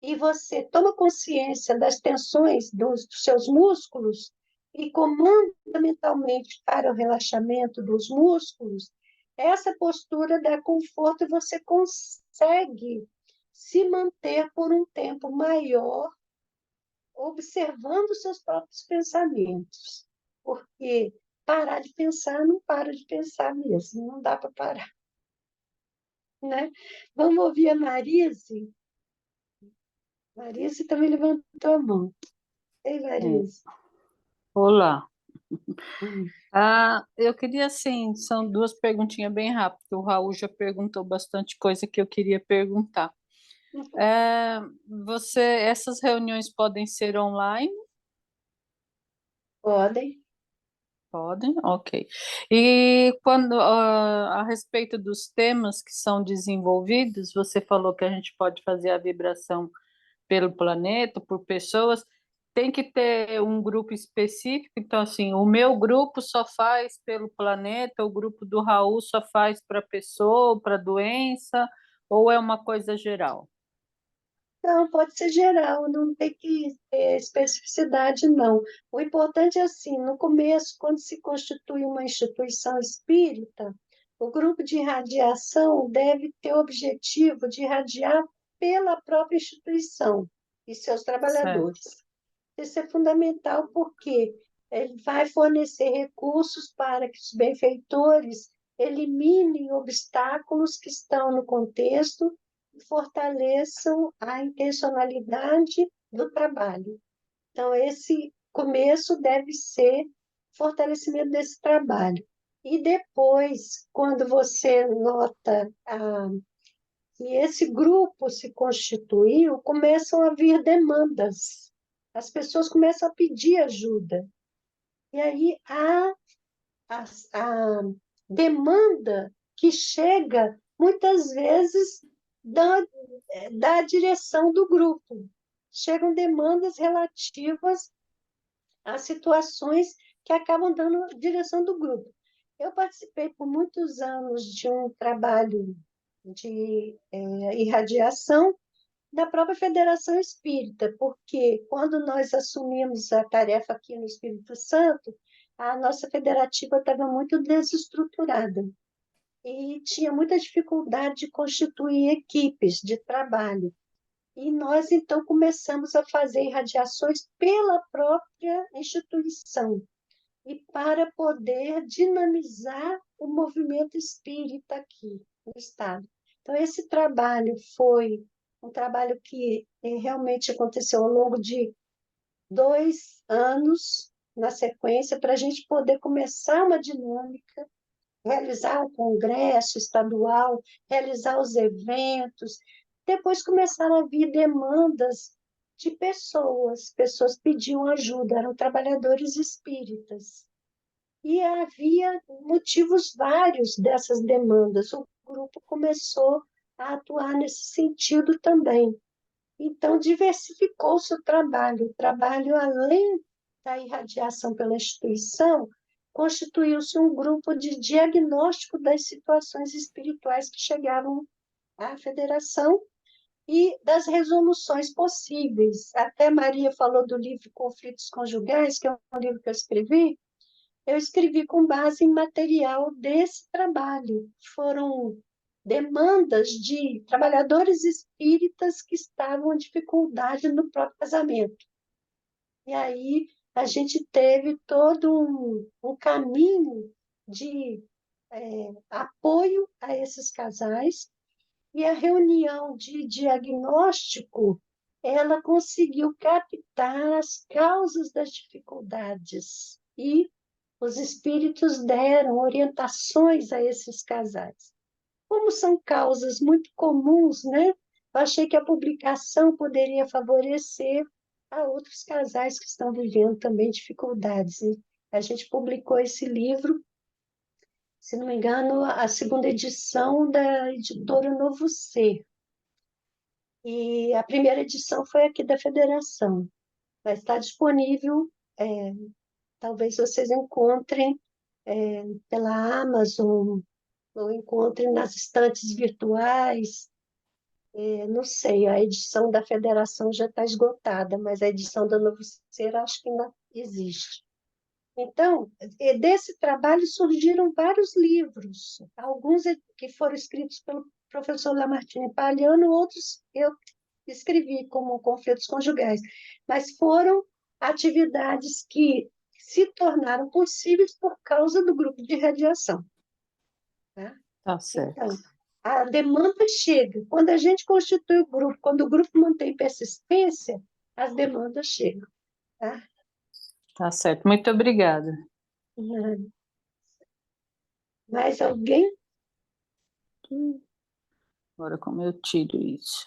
e você toma consciência das tensões dos seus músculos e comanda mentalmente para o relaxamento dos músculos, essa postura dá conforto e você consegue se manter por um tempo maior observando seus próprios pensamentos. Porque parar de pensar, não para de pensar mesmo, não dá para parar. Né? Vamos ouvir a Marise? Marise também levantou a mão. Ei, Marise. Olá. Hum. Eu queria, assim, são duas perguntinhas bem rápidas. O Raul já perguntou bastante coisa que eu queria perguntar. Essas reuniões podem ser online? Podem. Podem, ok. E a respeito dos temas que são desenvolvidos, você falou que a gente pode fazer a vibração pelo planeta, por pessoas, tem que ter um grupo específico. Então, assim, o meu grupo só faz pelo planeta, o grupo do Raul só faz para pessoa, para doença, ou é uma coisa geral? Não, pode ser geral, não tem que ter especificidade, não. O importante é assim, no começo, quando se constitui uma instituição espírita, o grupo de radiação deve ter o objetivo de irradiar pela própria instituição e seus Certo, trabalhadores. Isso é fundamental porque ele vai fornecer recursos para que os benfeitores eliminem obstáculos que estão no contexto e fortaleçam a intencionalidade do trabalho. Então, esse começo deve ser fortalecimento desse trabalho. E depois, quando você nota que esse grupo se constituiu, começam a vir demandas. As pessoas começam a pedir ajuda. E aí a demanda que chega, muitas vezes, da direção do grupo. Chegam demandas relativas a situações que acabam dando direção do grupo. Eu participei por muitos anos de um trabalho de irradiação da própria Federação Espírita, porque quando nós assumimos a tarefa aqui no Espírito Santo, a nossa federativa estava muito desestruturada e tinha muita dificuldade de constituir equipes de trabalho. E nós, então, começamos a fazer irradiações pela própria instituição e para poder dinamizar o movimento espírita aqui no Estado. Então, esse trabalho foi um trabalho que realmente aconteceu ao longo de 2 anos, na sequência, para a gente poder começar uma dinâmica, realizar o congresso estadual, realizar os eventos. Depois começaram a vir demandas de pessoas pediam ajuda, eram trabalhadores espíritas. E havia motivos vários dessas demandas. O grupo começou a atuar nesse sentido também. Então, diversificou-se o trabalho. O trabalho, além da irradiação pela instituição, constituiu-se um grupo de diagnóstico das situações espirituais que chegavam à federação e das resoluções possíveis. Até Maria falou do livro Conflitos Conjugais, que é um livro que eu escrevi com base em material desse trabalho. Foram demandas de trabalhadores espíritas que estavam em dificuldade no próprio casamento. E aí a gente teve todo um caminho de apoio a esses casais, e a reunião de diagnóstico, ela conseguiu captar as causas das dificuldades e os espíritos deram orientações a esses casais. Como são causas muito comuns, né? Eu achei que a publicação poderia favorecer a outros casais que estão vivendo também dificuldades. E a gente publicou esse livro, se não me engano, a segunda edição da editora Novo Ser. E a primeira edição foi aqui da Federação. Vai estar disponível, talvez vocês encontrem pela Amazon, ou encontrem nas estantes virtuais. Não sei, a edição da Federação já está esgotada, mas a edição da Novo Ser acho que ainda existe. Então, desse trabalho surgiram vários livros, alguns que foram escritos pelo professor Lamartine Palhano, outros eu escrevi, como Conflitos Conjugais, mas foram atividades que se tornaram possíveis por causa do grupo de radiação. Tá? Tá certo. Então, a demanda chega. Quando a gente constitui o grupo, quando o grupo mantém persistência, as demandas chegam. Tá? Tá certo. Muito obrigada. Mais alguém? Agora, como eu tiro isso?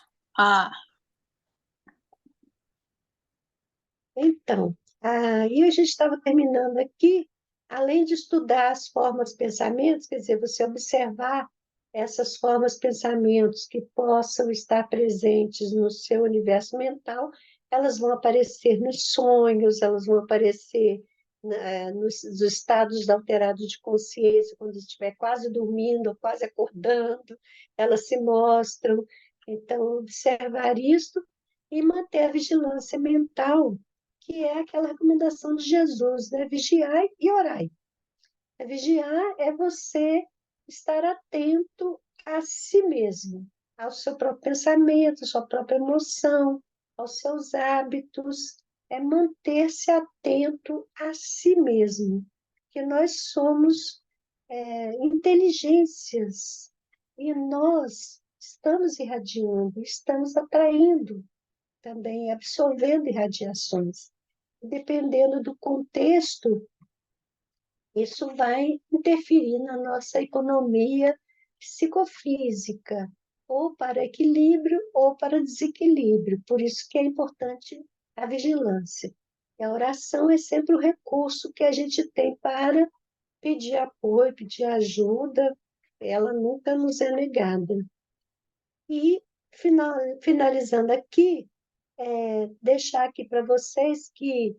Então, aí a gente estava terminando aqui, além de estudar as formas pensamentos, quer dizer, você observar essas formas pensamentos que possam estar presentes no seu universo mental, elas vão aparecer nos sonhos, elas vão aparecer nos estados alterados de consciência, quando estiver quase dormindo ou quase acordando, elas se mostram. Então, observar isso e manter a vigilância mental, que é aquela recomendação de Jesus, né? Vigiai e orai. Vigiar é você estar atento a si mesmo, ao seu próprio pensamento, à sua própria emoção, aos seus hábitos, é manter-se atento a si mesmo, que nós somos inteligências e nós estamos irradiando, estamos atraindo também, absorvendo irradiações. Dependendo do contexto, isso vai interferir na nossa economia psicofísica, ou para equilíbrio ou para desequilíbrio. Por isso que é importante a vigilância. E a oração é sempre o recurso que a gente tem para pedir apoio, pedir ajuda, ela nunca nos é negada. E, finalizando aqui, deixar aqui para vocês que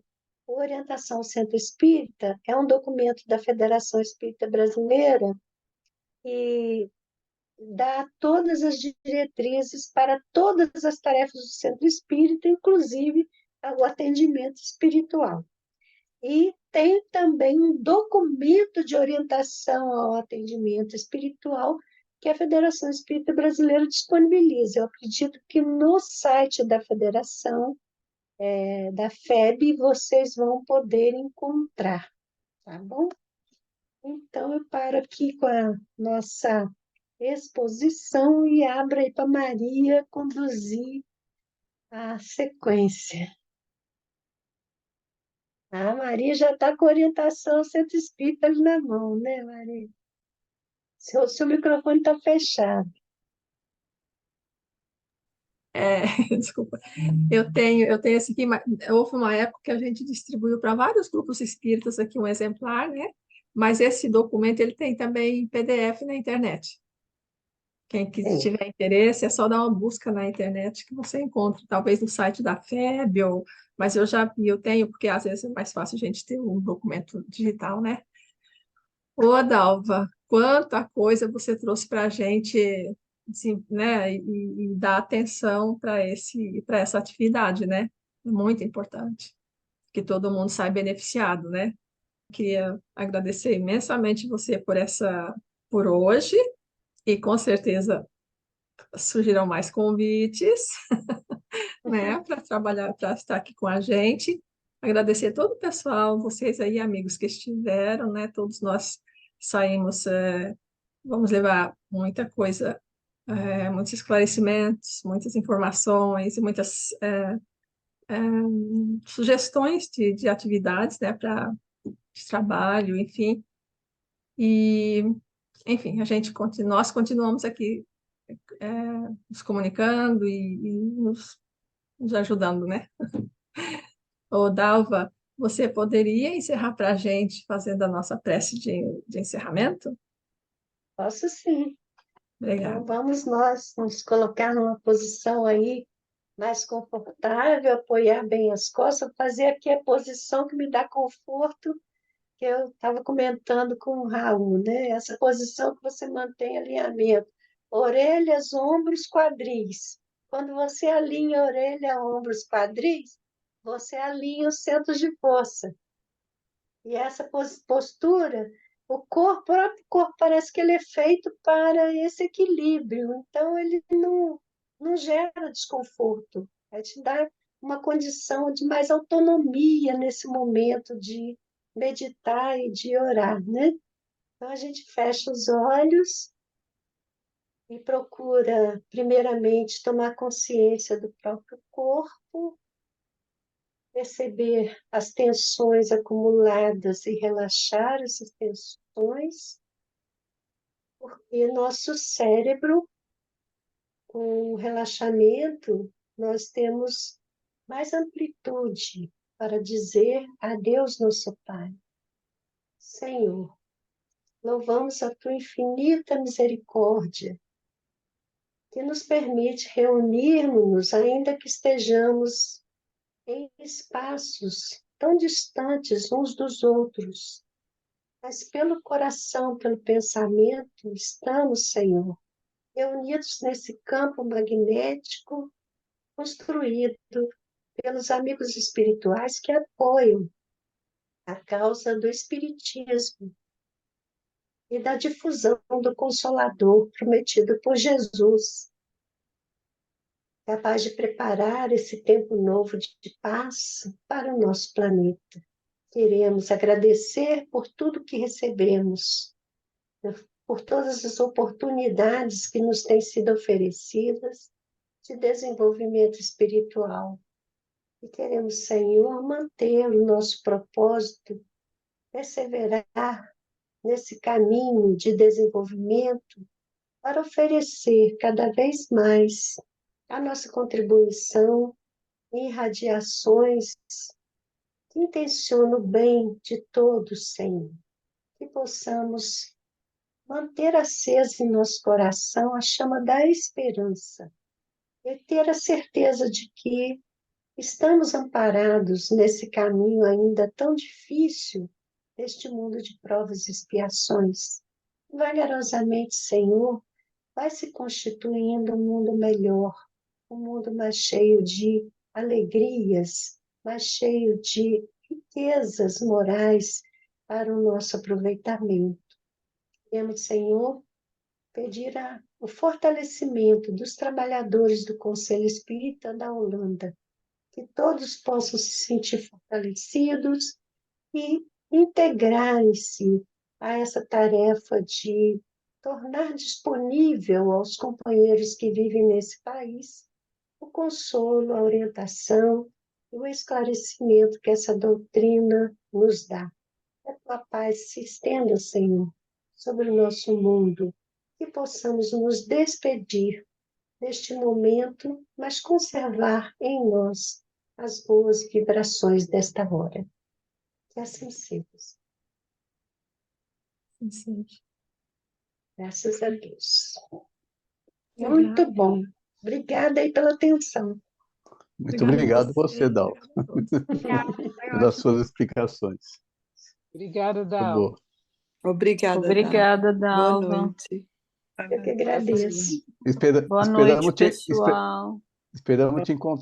a Orientação ao Centro Espírita é um documento da Federação Espírita Brasileira e dá todas as diretrizes para todas as tarefas do Centro Espírita, inclusive o atendimento espiritual. E tem também um documento de orientação ao atendimento espiritual que a Federação Espírita Brasileira disponibiliza. Eu acredito que no site da Federação, da FEB, vocês vão poder encontrar, tá bom? Então, eu paro aqui com a nossa exposição e abro aí para Maria conduzir a sequência. A Maria já está com orientação Centro Espírita ali na mão, né, Maria? Seu microfone está fechado. Desculpa. Eu tenho esse aqui, houve uma época que a gente distribuiu para vários grupos espíritas aqui um exemplar, né? Mas esse documento ele tem também em PDF na internet. Quem tiver interesse, é só dar uma busca na internet que você encontra, talvez no site da FEB, mas eu já vi, eu tenho, porque às vezes é mais fácil a gente ter um documento digital, né? Ô, Adalva, quanta coisa você trouxe para a gente, assim, né? E dar atenção para essa atividade, né? É muito importante que todo mundo saia beneficiado, né? Queria agradecer imensamente você por hoje, e com certeza surgirão mais convites, né, para trabalhar, para estar aqui com a gente. Agradecer a todo o pessoal, vocês aí, amigos que estiveram, né, todos nós saímos, vamos levar muita coisa, muitos esclarecimentos, muitas informações e muitas sugestões de atividades, né, de trabalho, enfim. E, enfim, nós continuamos aqui nos comunicando e nos ajudando, né? Ô, Dalva, você poderia encerrar para a gente fazendo a nossa prece de encerramento? Posso sim. Então, Obrigada. vamos nós nos colocar numa posição aí mais confortável, apoiar bem as costas, fazer aqui a posição que me dá conforto, que eu estava comentando com o Raul, né? Essa posição que você mantém alinhamento. Orelhas, ombros, quadris. Quando você alinha orelha, ombros, quadris, você alinha os centros de força. E essa postura, o próprio corpo parece que ele é feito para esse equilíbrio, então ele não gera desconforto, te dá uma condição de mais autonomia nesse momento de meditar e de orar, né? Então a gente fecha os olhos e procura, primeiramente, tomar consciência do próprio corpo, perceber as tensões acumuladas e relaxar essas tensões, porque nosso cérebro, com o relaxamento, nós temos mais amplitude para dizer a Deus, nosso Pai. Senhor, louvamos a tua infinita misericórdia, que nos permite reunirmos-nos, ainda que estejamos em espaços tão distantes uns dos outros, mas pelo coração, pelo pensamento, estamos, Senhor, reunidos nesse campo magnético construído pelos amigos espirituais que apoiam a causa do Espiritismo e da difusão do Consolador prometido por Jesus, capaz de preparar esse tempo novo de paz para o nosso planeta. Queremos agradecer por tudo que recebemos, por todas as oportunidades que nos têm sido oferecidas de desenvolvimento espiritual. E queremos, Senhor, manter o nosso propósito, perseverar nesse caminho de desenvolvimento para oferecer cada vez mais a nossa contribuição em radiações que intencionam o bem de todos, Senhor. Que possamos manter acesa em nosso coração a chama da esperança e ter a certeza de que estamos amparados nesse caminho ainda tão difícil deste mundo de provas e expiações. Vagarosamente, Senhor, vai se constituindo um mundo melhor, um mundo mais cheio de alegrias, mais cheio de riquezas morais para o nosso aproveitamento. Queremos, Senhor, pedir o fortalecimento dos trabalhadores do Conselho Espírita da Holanda, que todos possam se sentir fortalecidos e integrarem-se a essa tarefa de tornar disponível aos companheiros que vivem nesse país o consolo, a orientação e o esclarecimento que essa doutrina nos dá. Que a tua paz se estenda, Senhor, sobre o nosso mundo, que possamos nos despedir neste momento, mas conservar em nós as boas vibrações desta hora. Que assim seja. Sim, sim. Graças a Deus. Muito Obrigada. bom. Obrigada aí pela atenção. Muito Obrigada a obrigado você, Dalva, obrigada a todos. Obrigada, foi pelas ótimo. suas explicações. Obrigada, Muito Dal. boa. Obrigada, Dalva. Obrigada, Boa Dalva. noite. Eu que Graças a agradeço. Deus. Boa noite, Esperamos pessoal. esperamos te encontrar